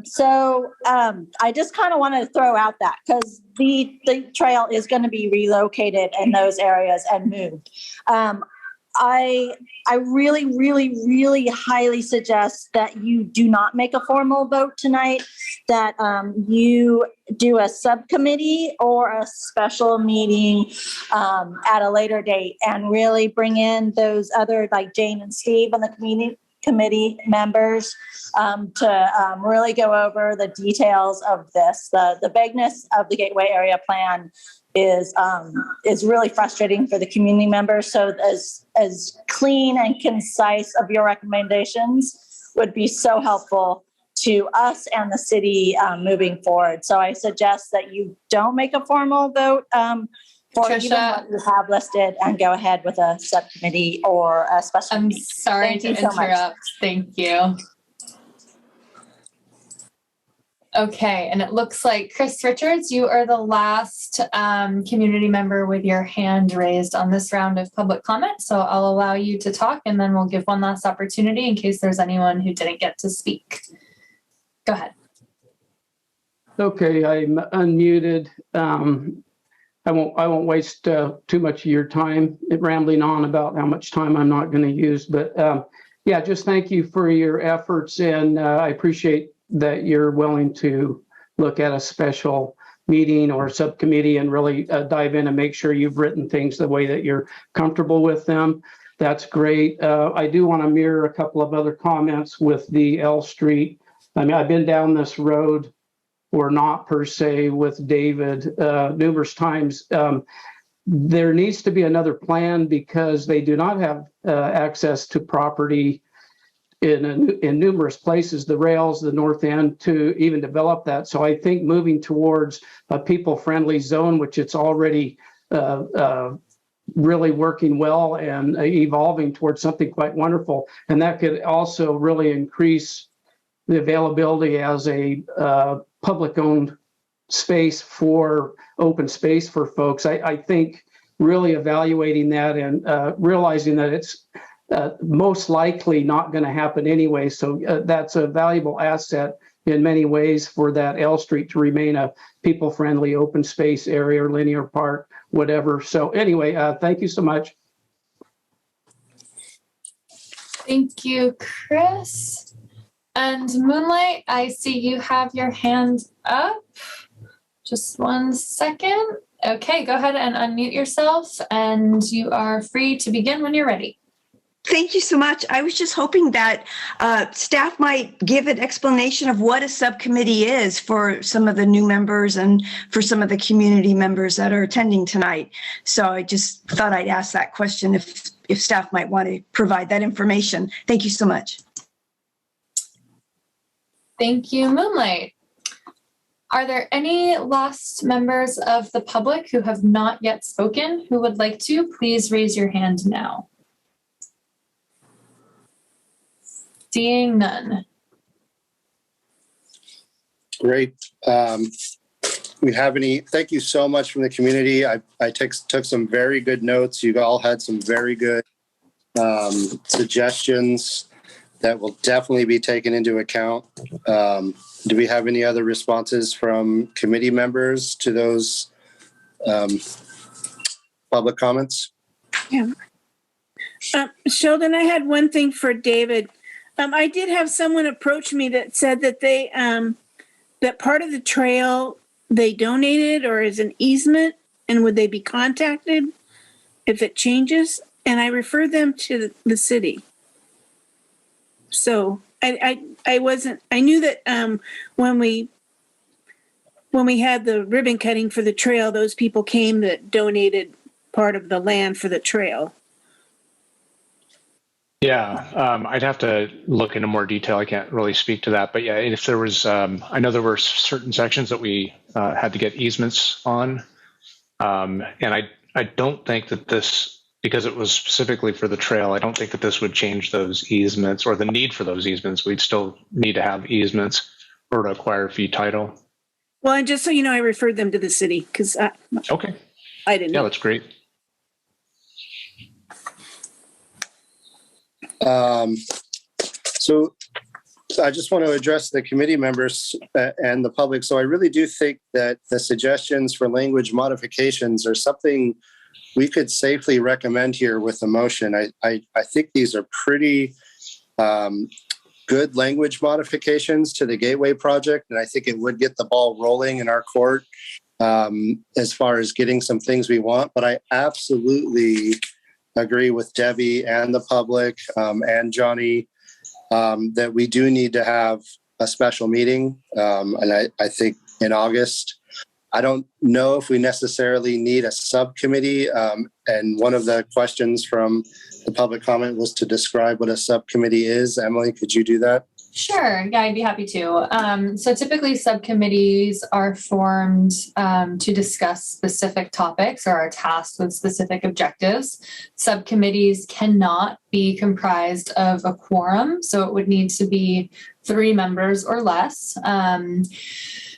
So I just kind of want to throw out that because the trail is going to be relocated in those areas and moved. I really, really, really highly suggest that you do not make a formal vote tonight, that you do a subcommittee or a special meeting at a later date and really bring in those other, like Jane and Steve and the committee members to really go over the details of this. The vagueness of the Gateway Area Plan is really frustrating for the community members. So as clean and concise of your recommendations would be so helpful to us and the city moving forward. So I suggest that you don't make a formal vote for Tricia, even what you have listed and go ahead with a subcommittee or a special meeting. Sorry to interrupt. Thank you. Okay, and it looks like Chris Richards, you are the last community member with your hand raised on this round of public comment. So I'll allow you to talk and then we'll give one last opportunity in case there's anyone who didn't get to speak. Go ahead. Okay, I'm unmuted. I won't waste too much of your time rambling on about how much time I'm not going to use, but yeah, just thank you for your efforts, and I appreciate that you're willing to look at a special meeting or subcommittee and really dive in and make sure you've written things the way that you're comfortable with them. That's great. I do want to mirror a couple of other comments with the L Street. I mean, I've been down this road, or not per se, with David numerous times. There needs to be another plan because they do not have access to property in numerous places, the rails, the north end, to even develop that. So I think moving towards a people-friendly zone, which it's already really working well and evolving towards something quite wonderful. And that could also really increase the availability as a public-owned space for open space for folks. I think really evaluating that and realizing that it's most likely not going to happen anyway. So that's a valuable asset in many ways for that L Street to remain a people-friendly open space area or linear park, whatever. So anyway, thank you so much. Thank you, Chris. And Moonlight, I see you have your hand up. Just 1 second. Okay, go ahead and unmute yourself and you are free to begin when you're ready. Thank you so much. I was just hoping that staff might give an explanation of what a subcommittee is for some of the new members and for some of the community members that are attending tonight. So I just thought I'd ask that question if staff might want to provide that information. Thank you so much. Thank you, Moonlight. Are there any last members of the public who have not yet spoken who would like to? Please raise your hand now. Seeing none. Great. We have any, thank you so much from the community. I took some very good notes. You all had some very good suggestions that will definitely be taken into account. Do we have any other responses from committee members to those public comments? Yeah. Sheldon, I had one thing for David. I did have someone approach me that said that they that part of the trail they donated or is an easement, and would they be contacted if it changes? And I referred them to the city. So I knew that when we had the ribbon cutting for the trail, those people came that donated part of the land for the trail. Yeah, I'd have to look into more detail. I can't really speak to that. But yeah, if there was, I know there were certain sections that we had to get easements on. And I don't think that this, because it was specifically for the trail, I don't think that this would change those easements or the need for those easements. We'd still need to have easements or to acquire fee title. Well, and just so you know, I referred them to the city because okay, I didn't. Yeah, that's great. So I just want to address the committee members and the public. So I really do think that the suggestions for language modifications are something we could safely recommend here with the motion. I think these are pretty good language modifications to the Gateway project, and I think it would get the ball rolling in our court as far as getting some things we want. But I absolutely agree with Debbie and the public and Johnny that we do need to have a special meeting. And I think in August, I don't know if we necessarily need a subcommittee. And one of the questions from the public comment was to describe what a subcommittee is. Emily, could you do that? Sure. Yeah, I'd be happy to. So typically subcommittees are formed to discuss specific topics or are tasked with specific objectives. Subcommittees cannot be comprised of a quorum, so it would need to be 3 members or less.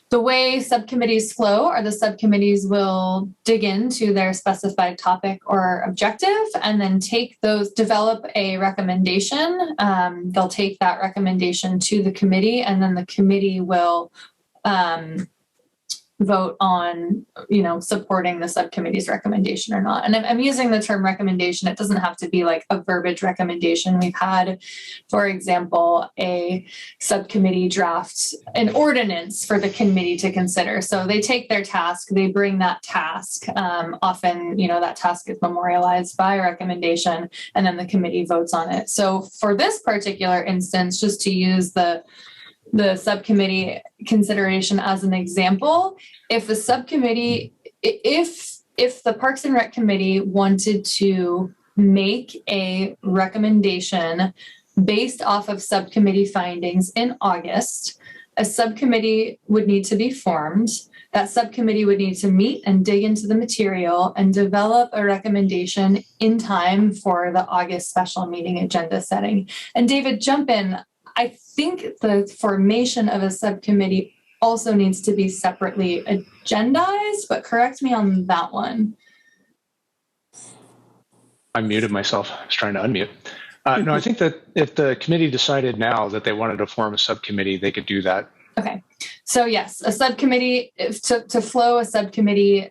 The way subcommittees flow are the subcommittees will dig into their specified topic or objective and then develop a recommendation. They'll take that recommendation to the committee, and then the committee will vote on, supporting the subcommittee's recommendation or not. And I'm using the term recommendation. It doesn't have to be like a verbiage recommendation. We've had, for example, a subcommittee draft an ordinance for the committee to consider. So they take their task, they bring that task. Often, that task is memorialized by a recommendation, and then the committee votes on it. So for this particular instance, just to use the subcommittee consideration as an example, if the subcommittee, if the Parks and Rec Committee wanted to make a recommendation based off of subcommittee findings in August, a subcommittee would need to be formed. That subcommittee would need to meet and dig into the material and develop a recommendation in time for the August special meeting agenda setting. And David, jump in. I think the formation of a subcommittee also needs to be separately agendized, but correct me on that one. I muted myself. I was trying to unmute. No, I think that if the committee decided now that they wanted to form a subcommittee, they could do that. Okay. So yes, a subcommittee, to flow a subcommittee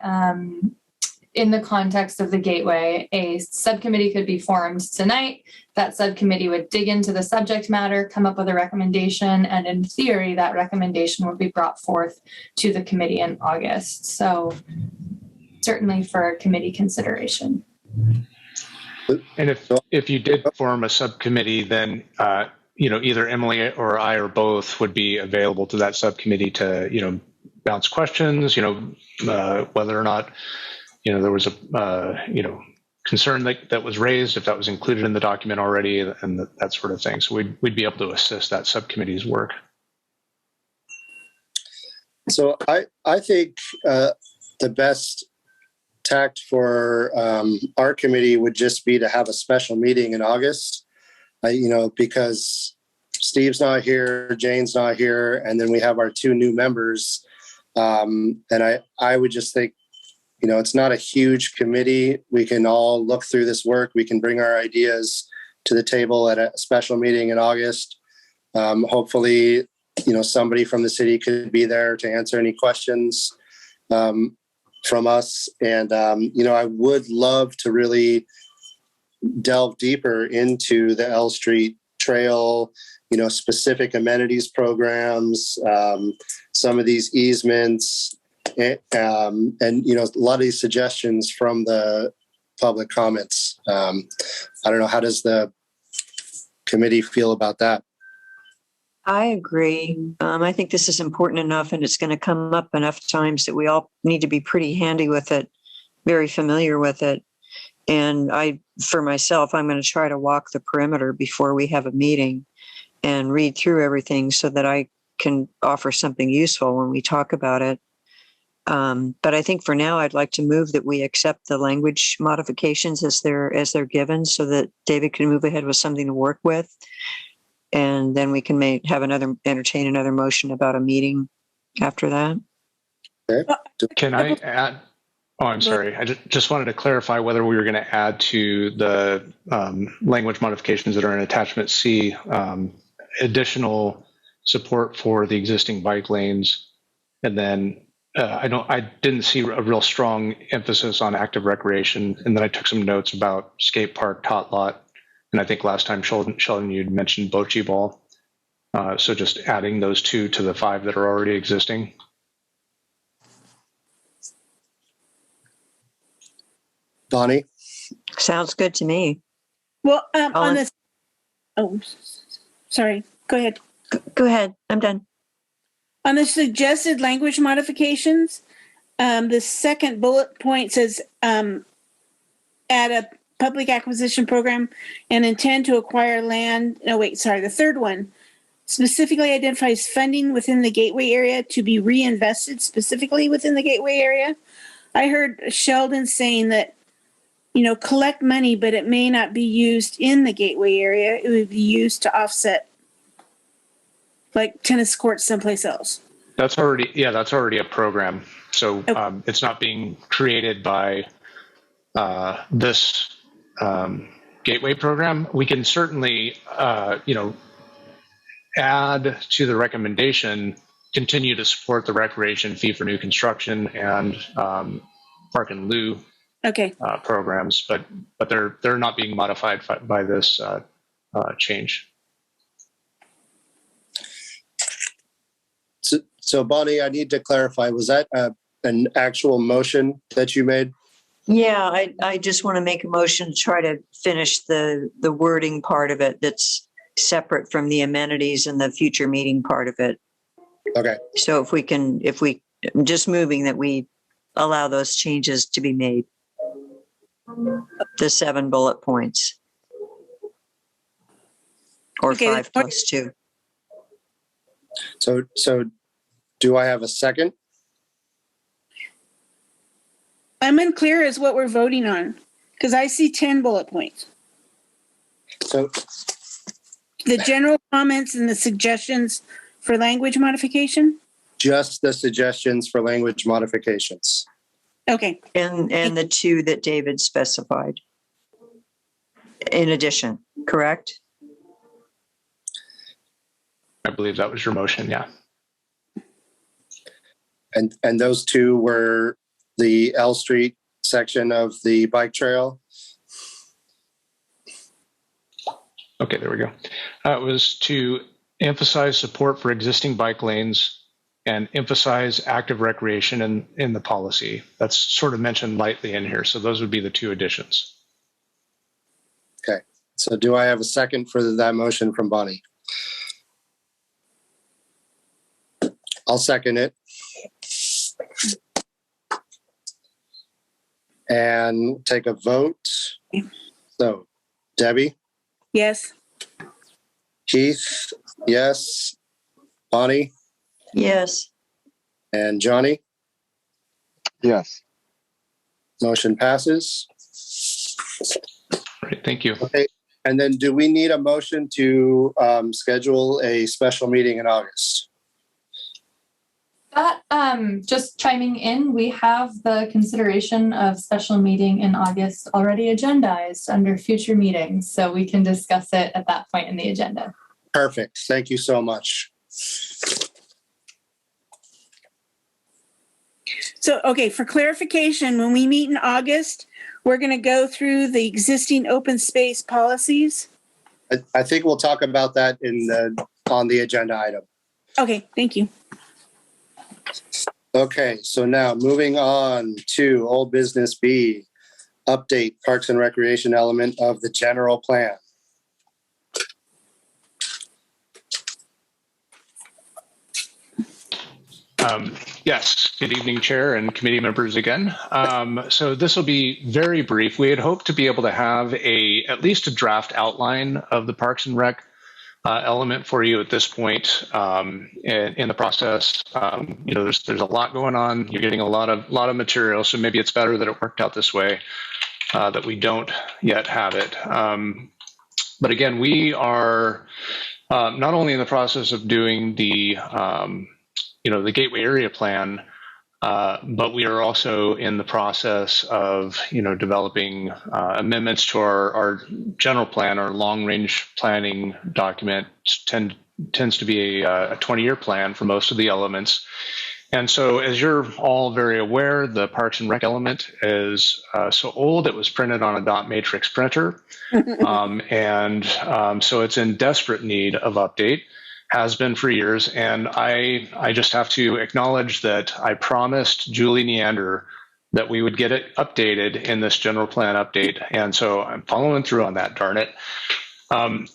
in the context of the Gateway, a subcommittee could be formed tonight. That subcommittee would dig into the subject matter, come up with a recommendation, and in theory, that recommendation would be brought forth to the committee in August. So certainly for committee consideration. And if you did form a subcommittee, then either Emily or I or both would be available to that subcommittee to bounce questions. Whether or not there was a concern that was raised, if that was included in the document already, and that sort of thing. So we'd be able to assist that subcommittee's work. So I think the best tact for our committee would just be to have a special meeting in August, because Steve's not here, Jane's not here, and then we have our two new members. And I would just think, it's not a huge committee. We can all look through this work. We can bring our ideas to the table at a special meeting in August. Hopefully, somebody from the city could be there to answer any questions from us. And, I would love to really delve deeper into the L Street Trail, specific amenities programs, some of these easements, and a lot of these suggestions from the public comments. I don't know, how does the committee feel about that? I agree. I think this is important enough, and it's going to come up enough times that we all need to be pretty handy with it, very familiar with it. And for myself, I'm going to try to walk the perimeter before we have a meeting and read through everything so that I can offer something useful when we talk about it. But I think for now, I'd like to move that we accept the language modifications as they're given, so that David can move ahead with something to work with. And then we can entertain another motion about a meeting after that. Okay. Can I add? Oh, I'm sorry. I just wanted to clarify whether we were going to add to the language modifications that are in attachment C, additional support for the existing bike lanes. And then I didn't see a real strong emphasis on active recreation. And then I took some notes about skate park, tot lot. And I think last time, Sheldon, you'd mentioned bocce ball. So just adding those two to the 5 that are already existing. Bonnie? Sounds good to me. Well, on this, sorry, go ahead. Go ahead. I'm done. On the suggested language modifications, the second bullet point says add a public acquisition program and intend to acquire land. No, wait, sorry. The third one specifically identifies funding within the gateway area to be reinvested specifically within the gateway area. I heard Sheldon saying that, collect money, but it may not be used in the gateway area. It would be used to offset like tennis courts someplace else. That's already a program. So it's not being created by this gateway program. We can certainly, add to the recommendation, continue to support the recreation fee for new construction and park and lieu programs, but they're not being modified by this change. So Bonnie, I need to clarify, was that an actual motion that you made? Yeah, I just want to make a motion to try to finish the wording part of it that's separate from the amenities and the future meeting part of it. Okay. So I'm just moving that we allow those changes to be made. The 7 bullet points. Or 5 plus 2. So do I have a second? I'm unclear as what we're voting on because I see 10 bullet points. So the general comments and the suggestions for language modification? Just the suggestions for language modifications. Okay. And the 2 that David specified. In addition, correct? I believe that was your motion, yeah. And those 2 were the L Street section of the bike trail? Okay, there we go. It was to emphasize support for existing bike lanes and emphasize active recreation in the policy. That's sort of mentioned lightly in here. So those would be the 2 additions. So do I have a second for that motion from Bonnie? I'll second it. And take a vote. So Debbie? Yes. Keith? Yes. Bonnie? Yes. And Johnny? Yes. Motion passes. Great, thank you. Okay. And then do we need a motion to schedule a special meeting in August? That, just chiming in, we have the consideration of special meeting in August already agendized under future meetings, so we can discuss it at that point in the agenda. Perfect. Thank you so much. So, okay, for clarification, when we meet in August, we're going to go through the existing open space policies. I think we'll talk about that on the agenda item. Okay, thank you. Okay, so now moving on to old business B, update Parks and Recreation element of the general plan. Yes, good evening, Chair and committee members again. So this will be very brief. We had hoped to be able to have at least a draft outline of the Parks and Rec element for you at this point in the process. There's a lot going on. You're getting a lot of material, so maybe it's better that it worked out this way, that we don't yet have it. But again, we are not only in the process of doing the Gateway Area Plan, but we are also in the process of, developing amendments to our general plan. Our long-range planning document tends to be a 20-year plan for most of the elements. And so, as you're all very aware, the Parks and Rec element is so old it was printed on a dot matrix printer, so it's in desperate need of update. Has been for years, and I just have to acknowledge that I promised Julie Neander that we would get it updated in this general plan update, and so I'm following through on that, darn it.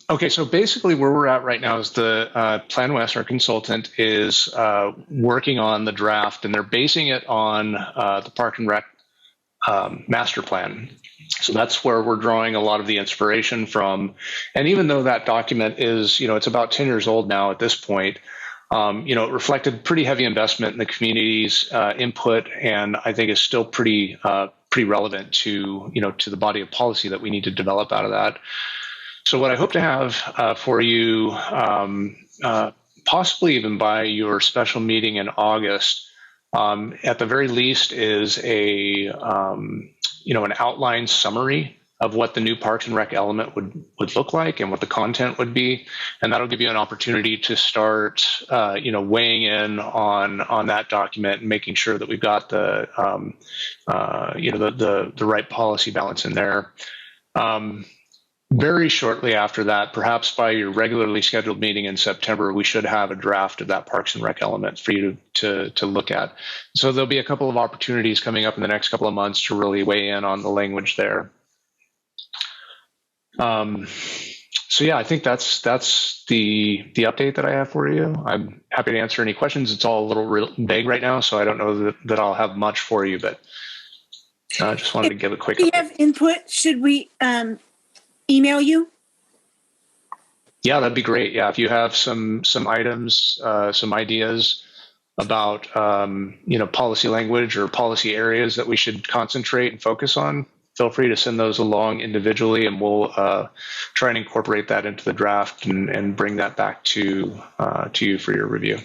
Okay, so basically where we're at right now is the Plan West, our consultant, is working on the draft, and they're basing it on the Park and Rec master plan. So that's where we're drawing a lot of the inspiration from. And even though that document is, it's about 10 years old now at this point, it reflected pretty heavy investment in the community's input, and I think is still pretty relevant to, to the body of policy that we need to develop out of that. So what I hope to have for you, possibly even by your special meeting in August, at the very least, is an outline summary of what the new Parks and Rec element would look like and what the content would be, and that'll give you an opportunity to start, weighing in on that document and making sure that we've got the right policy balance in there. Very shortly after that, perhaps by your regularly scheduled meeting in September, we should have a draft of that Parks and Rec element for you to look at. So there'll be a couple of opportunities coming up in the next couple of months to really weigh in on the language there. So yeah, I think that's the update that I have for you. I'm happy to answer any questions. It's all a little vague right now, so I don't know that I'll have much for you, but I just wanted to give a quick update. If you have input, should we email you? Yeah, that'd be great. Yeah, if you have some items, some ideas about policy language or policy areas that we should concentrate and focus on, feel free to send those along individually, and we'll try and incorporate that into the draft and bring that back to you for your review.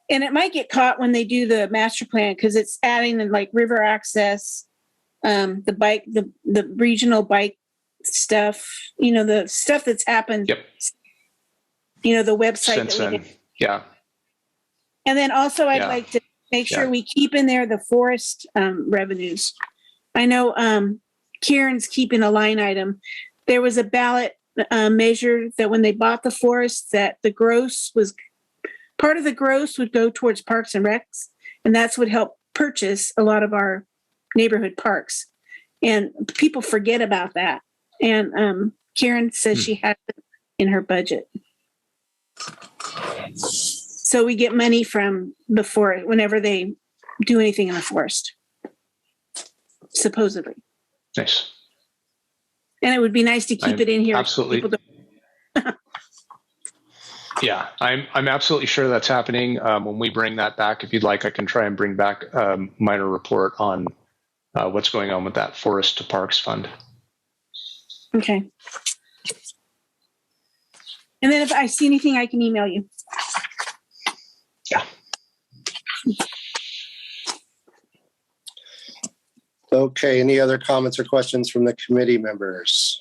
And it might get caught when they do the master plan because it's adding in like river access, the regional bike stuff, the stuff that's happened. Yep. The website. Since then, yeah. And then also I'd like to make sure we keep in there the forest revenues. I know Kieran's keeping a line item. There was a ballot measure that when they bought the forest, that the gross was part of the gross would go towards Parks and Recs, and that's what helped purchase a lot of our neighborhood parks. And people forget about that. And Karen says she has it in her budget. So we get money from before, whenever they do anything in the forest, supposedly. Nice. And it would be nice to keep it in here. Absolutely. Yeah, I'm absolutely sure that's happening. When we bring that back, if you'd like, I can try and bring back a minor report on what's going on with that Forest to Parks Fund. Okay. And then if I see anything, I can email you. Yeah. Okay, any other comments or questions from the committee members?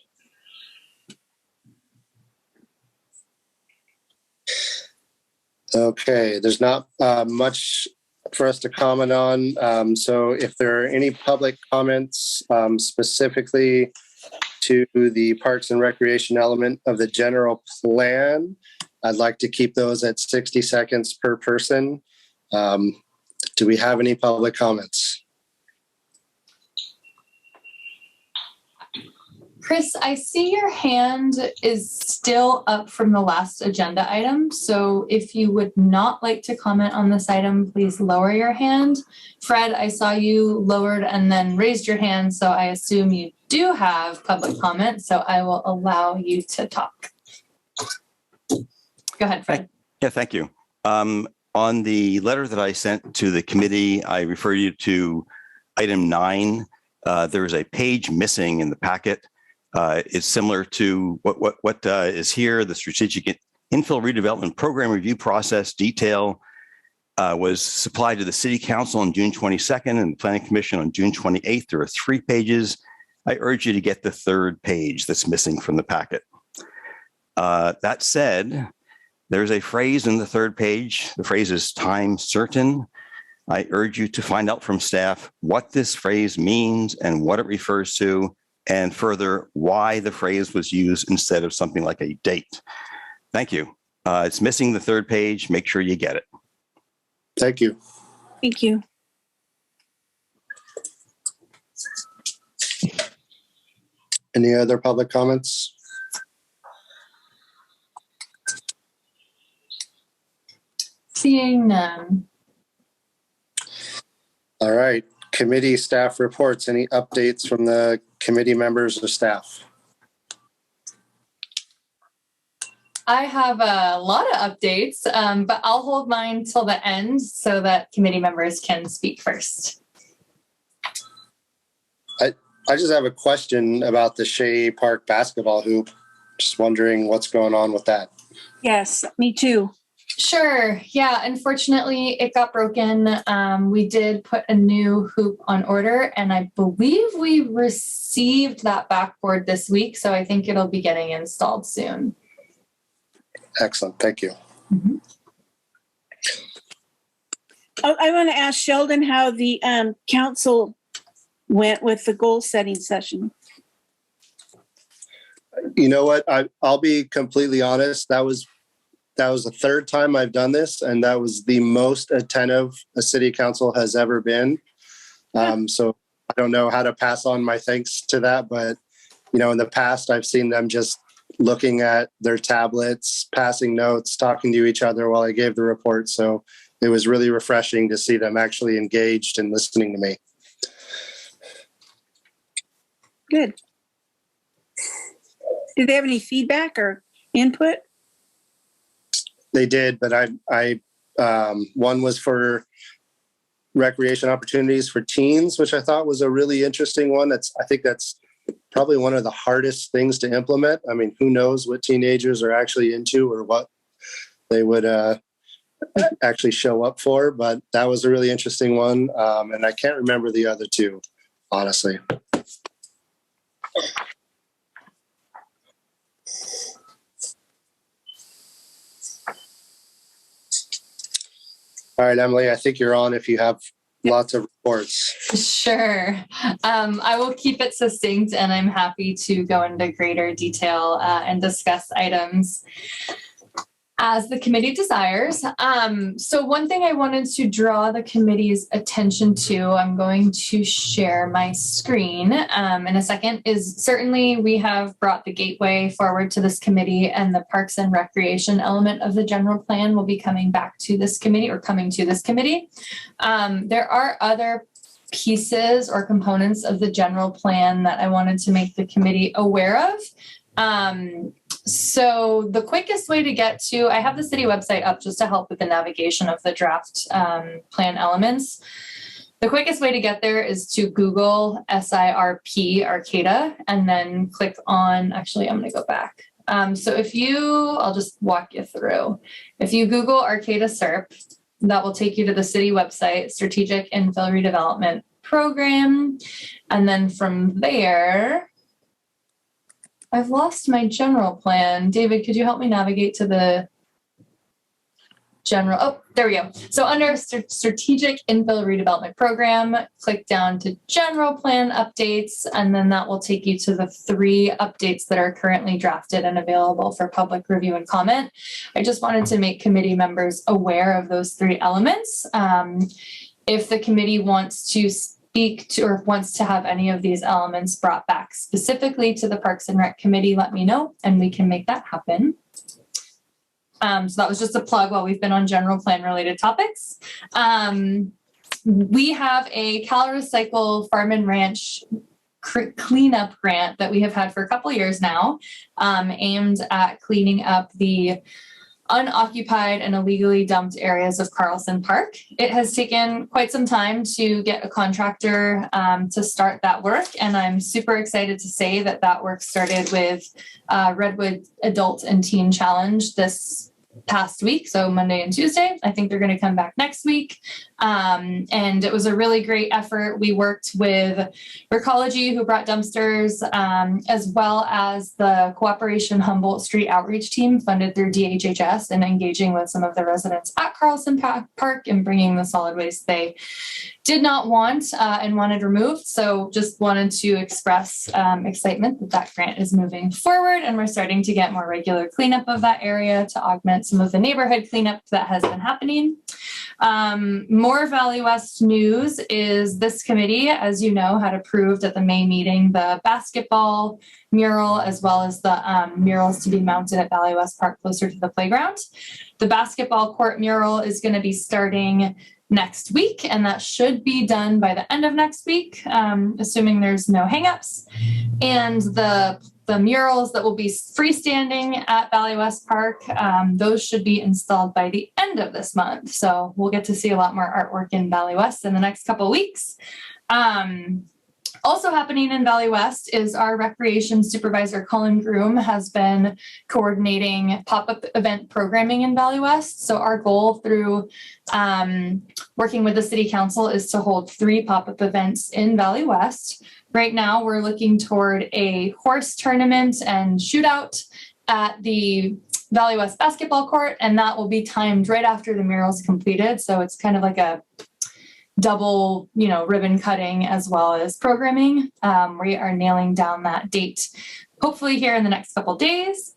Okay, there's not much for us to comment on. So if there are any public comments specifically to the Parks and Recreation element of the general plan, I'd like to keep those at 60 seconds per person. Do we have any public comments? Chris, I see your hand is still up from the last agenda item. So if you would not like to comment on this item, please lower your hand. Fred, I saw you lowered and then raised your hand. So I assume you do have public comment. So I will allow you to talk. Go ahead, Fred. Yeah, thank you. On the letter that I sent to the committee, I refer you to item 9. There is a page missing in the packet. It's similar to what is here. The strategic infill redevelopment program review process detail was supplied to the City Council on June 22nd and the Planning Commission on June 28th. There are 3 pages. I urge you to get the 3rd page that's missing from the packet. That said, there's a phrase in the 3rd page. The phrase is time certain. I urge you to find out from staff what this phrase means and what it refers to, and further, why the phrase was used instead of something like a date. Thank you. It's missing the 3rd page. Make sure you get it. Thank you. Thank you. Any other public comments? Seeing none. All right. Committee staff reports. Any updates from the committee members or staff? I have a lot of updates, but I'll hold mine till the end so that committee members can speak first. I just have a question about the Shea Park basketball hoop. Just wondering what's going on with that. Yes, me too. Sure. Yeah. Unfortunately, it got broken. We did put a new hoop on order, and I believe we received that backboard this week. So I think it'll be getting installed soon. Excellent. Thank you. Mm-hmm. I want to ask Sheldon how the council went with the goal setting session. You know what? I'll be completely honest. That was the 3rd time I've done this, and that was the most attentive a city council has ever been. So I don't know how to pass on my thanks to that, but in the past I've seen them just looking at their tablets, passing notes, talking to each other while I gave the report. So it was really refreshing to see them actually engaged and listening to me. Good. Did they have any feedback or input? They did, but I one was for recreation opportunities for teens, which I thought was a really interesting one. I think that's probably one of the hardest things to implement. I mean, who knows what teenagers are actually into or what they would actually show up for, but that was a really interesting one. And I can't remember the other 2, honestly. All right, Emily, I think you're on if you have lots of reports. Sure. I will keep it succinct, and I'm happy to go into greater detail and discuss items. As the committee desires. So one thing I wanted to draw the committee's attention to, I'm going to share my screen in a second, is certainly we have brought the gateway forward to this committee, and the Parks and Recreation element of the general plan will be coming back to this committee, or coming to this committee. There are other pieces or components of the general plan that I wanted to make the committee aware of. So the quickest way to get to, I have the city website up just to help with the navigation of the draft plan elements. The quickest way to get there is to Google SIRP Arcata and then click on, actually, I'm going to go back. So if you, I'll just walk you through. If you Google Arcata SIRP, that will take you to the city website, Strategic Infill Redevelopment Program. And then from there, I've lost my general plan. David, could you help me navigate to the general? Oh, there we go. So under Strategic Infill Redevelopment Program, click down to General Plan Updates, and then that will take you to the 3 updates that are currently drafted and available for public review and comment. I just wanted to make committee members aware of those 3 elements. If the committee wants to speak to or wants to have any of these elements brought back specifically to the Parks and Rec Committee, let me know and we can make that happen. So that was just a plug while we've been on general plan related topics. We have a Cal Recycle Farm and Ranch cleanup grant that we have had for a couple years now, aimed at cleaning up the unoccupied and illegally dumped areas of Carlson Park. It has taken quite some time to get a contractor to start that work, and I'm super excited to say that that work started with Redwood Adult and Teen Challenge this past week, so Monday and Tuesday. I think they're going to come back next week. And it was a really great effort. We worked with Recology, who brought dumpsters, as well as the Cooperation Humboldt Street Outreach Team funded through DHHS, and engaging with some of the residents at Carlson Park and bringing the solid waste they did not want and wanted removed. So just wanted to express excitement that that grant is moving forward, and we're starting to get more regular cleanup of that area to augment some of the neighborhood cleanup that has been happening. More Valley West news is this committee, as you know, had approved at the May meeting the basketball mural, as well as the murals to be mounted at Valley West Park closer to the playground. The basketball court mural is going to be starting next week, and that should be done by the end of next week, assuming there's no hangups. And the murals that will be freestanding at Valley West Park, those should be installed by the end of this month. So we'll get to see a lot more artwork in Valley West in the next couple of weeks. Also happening in Valley West is our recreation supervisor, Colin Groom, has been coordinating pop-up event programming in Valley West. So our goal through working with the city council is to hold 3 pop-up events in Valley West. Right now, we're looking toward a horse tournament and shootout at the Valley West basketball court, and that will be timed right after the mural is completed. So it's kind of like a double, ribbon cutting as well as programming. We are nailing down that date, hopefully here in the next couple days.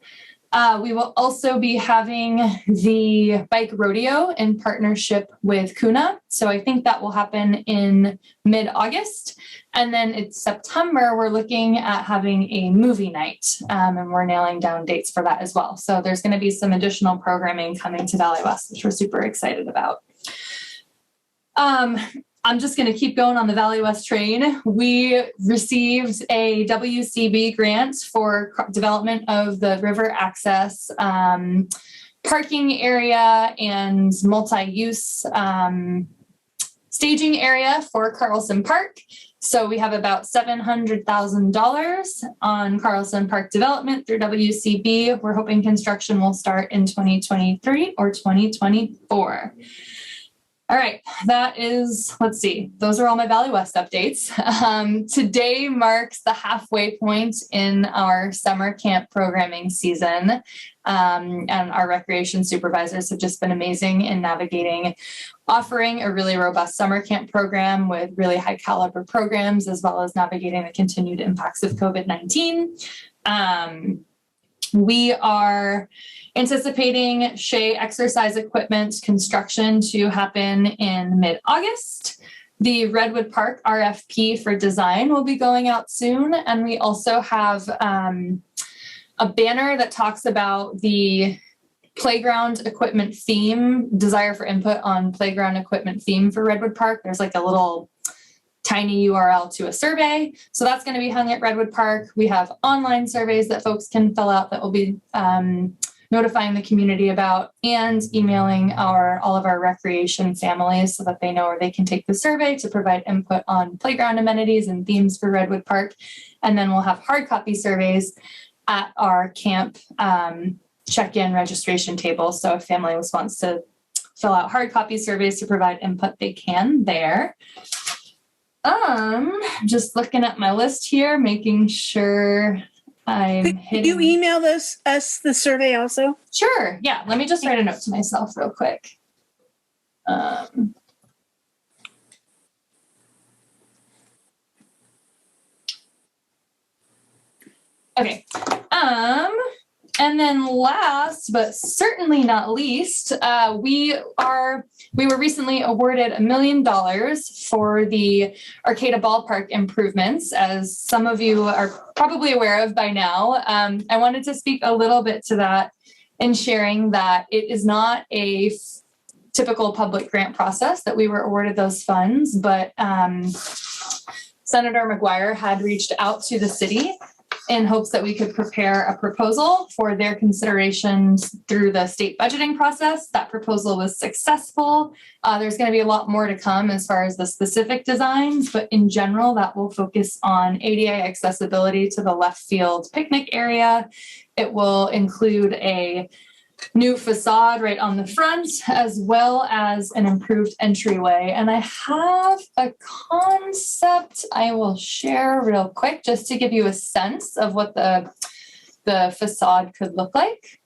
We will also be having the bike rodeo in partnership with Kuna. So I think that will happen in mid-August. And then it's September, we're looking at having a movie night, and we're nailing down dates for that as well. So there's going to be some additional programming coming to Valley West, which we're super excited about. I'm just going to keep going on the Valley West train. We received a WCB grant for development of the river access parking area and multi-use staging area for Carlson Park. So we have about $700,000 on Carlson Park development through WCB. We're hoping construction will start in 2023 or 2024. All right, that is, let's see, those are all my Valley West updates. Today marks the halfway point in our summer camp programming season. And our recreation supervisors have just been amazing in navigating, offering a really robust summer camp program with really high caliber programs, as well as navigating the continued impacts of COVID-19. We are anticipating Shea exercise equipment construction to happen in mid-August. The Redwood Park RFP for design will be going out soon. And we also have a banner that talks about the playground equipment theme, desire for input on playground equipment theme for Redwood Park. There's like a little tiny URL to a survey. So that's going to be hung at Redwood Park. We have online surveys that folks can fill out that will be notifying the community about, and emailing all of our recreation families so that they know where they can take the survey to provide input on playground amenities and themes for Redwood Park. And then we'll have hard copy surveys at our camp check-in registration table. So if family wants to fill out hard copy surveys to provide input, they can there. Just looking at my list here, making sure I'm hitting. Could you email us the survey also? Sure. Yeah. Let me just write a note to myself real quick. Okay. And then last, but certainly not least, we were recently awarded $1 million for the Arcata Ballpark improvements, as some of you are probably aware of by now. I wanted to speak a little bit to that in sharing that it is not a typical public grant process that we were awarded those funds, but Senator McGuire had reached out to the city in hopes that we could prepare a proposal for their considerations through the state budgeting process. That proposal was successful. There's going to be a lot more to come as far as the specific designs, but in general, that will focus on ADA accessibility to the left field picnic area. It will include a new facade right on the front, as well as an improved entryway. And I have a concept I will share real quick just to give you a sense of what the facade could look like.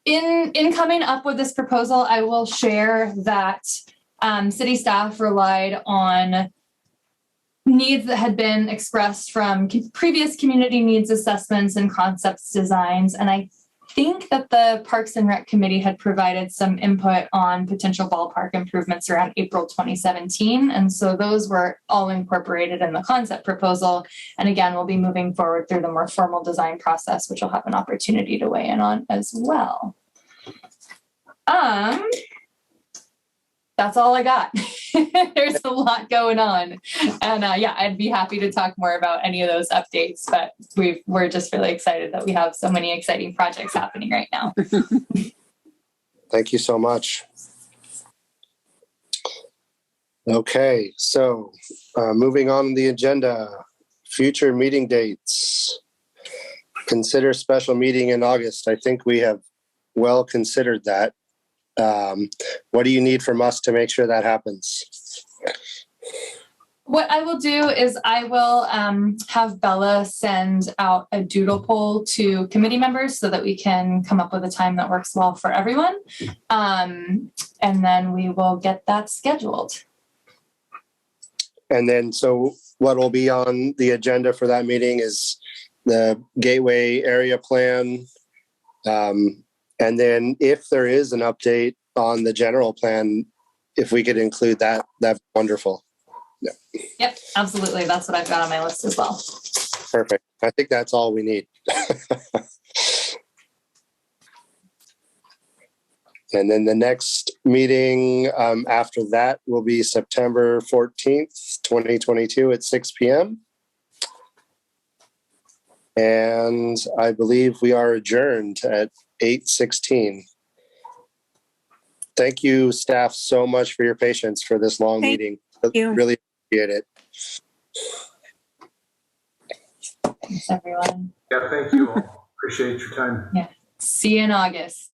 In coming up with this proposal, I will share that city staff relied on needs that had been expressed from previous community needs assessments and concepts designs. And I think that the Parks and Rec Committee had provided some input on potential ballpark improvements around April 2017. And so those were all incorporated in the concept proposal. And again, we'll be moving forward through the more formal design process, which will have an opportunity to weigh in on as well. That's all I got. There's a lot going on. And yeah, I'd be happy to talk more about any of those updates, but we're just really excited that we have so many exciting projects happening right now. Thank you so much. Okay, so moving on the agenda, future meeting dates. Consider special meeting in August. I think we have well considered that. What do you need from us to make sure that happens? What I will do is I will have Bella send out a doodle poll to committee members so that we can come up with a time that works well for everyone. And then we will get that scheduled. And then, so what will be on the agenda for that meeting is the Gateway area plan. And then if there is an update on the general plan, if we could include that, that'd be wonderful. Yeah. Yep, absolutely. That's what I've got on my list as well. Perfect. I think that's all we need. And then the next meeting after that will be September 14th, 2022 at 6 p.m. And I believe we are adjourned at 8:16. Thank you, staff, so much for your patience for this long meeting. You. Really appreciate it. Thanks, everyone. Yeah, thank you all. Appreciate your time. Yeah. See you in August.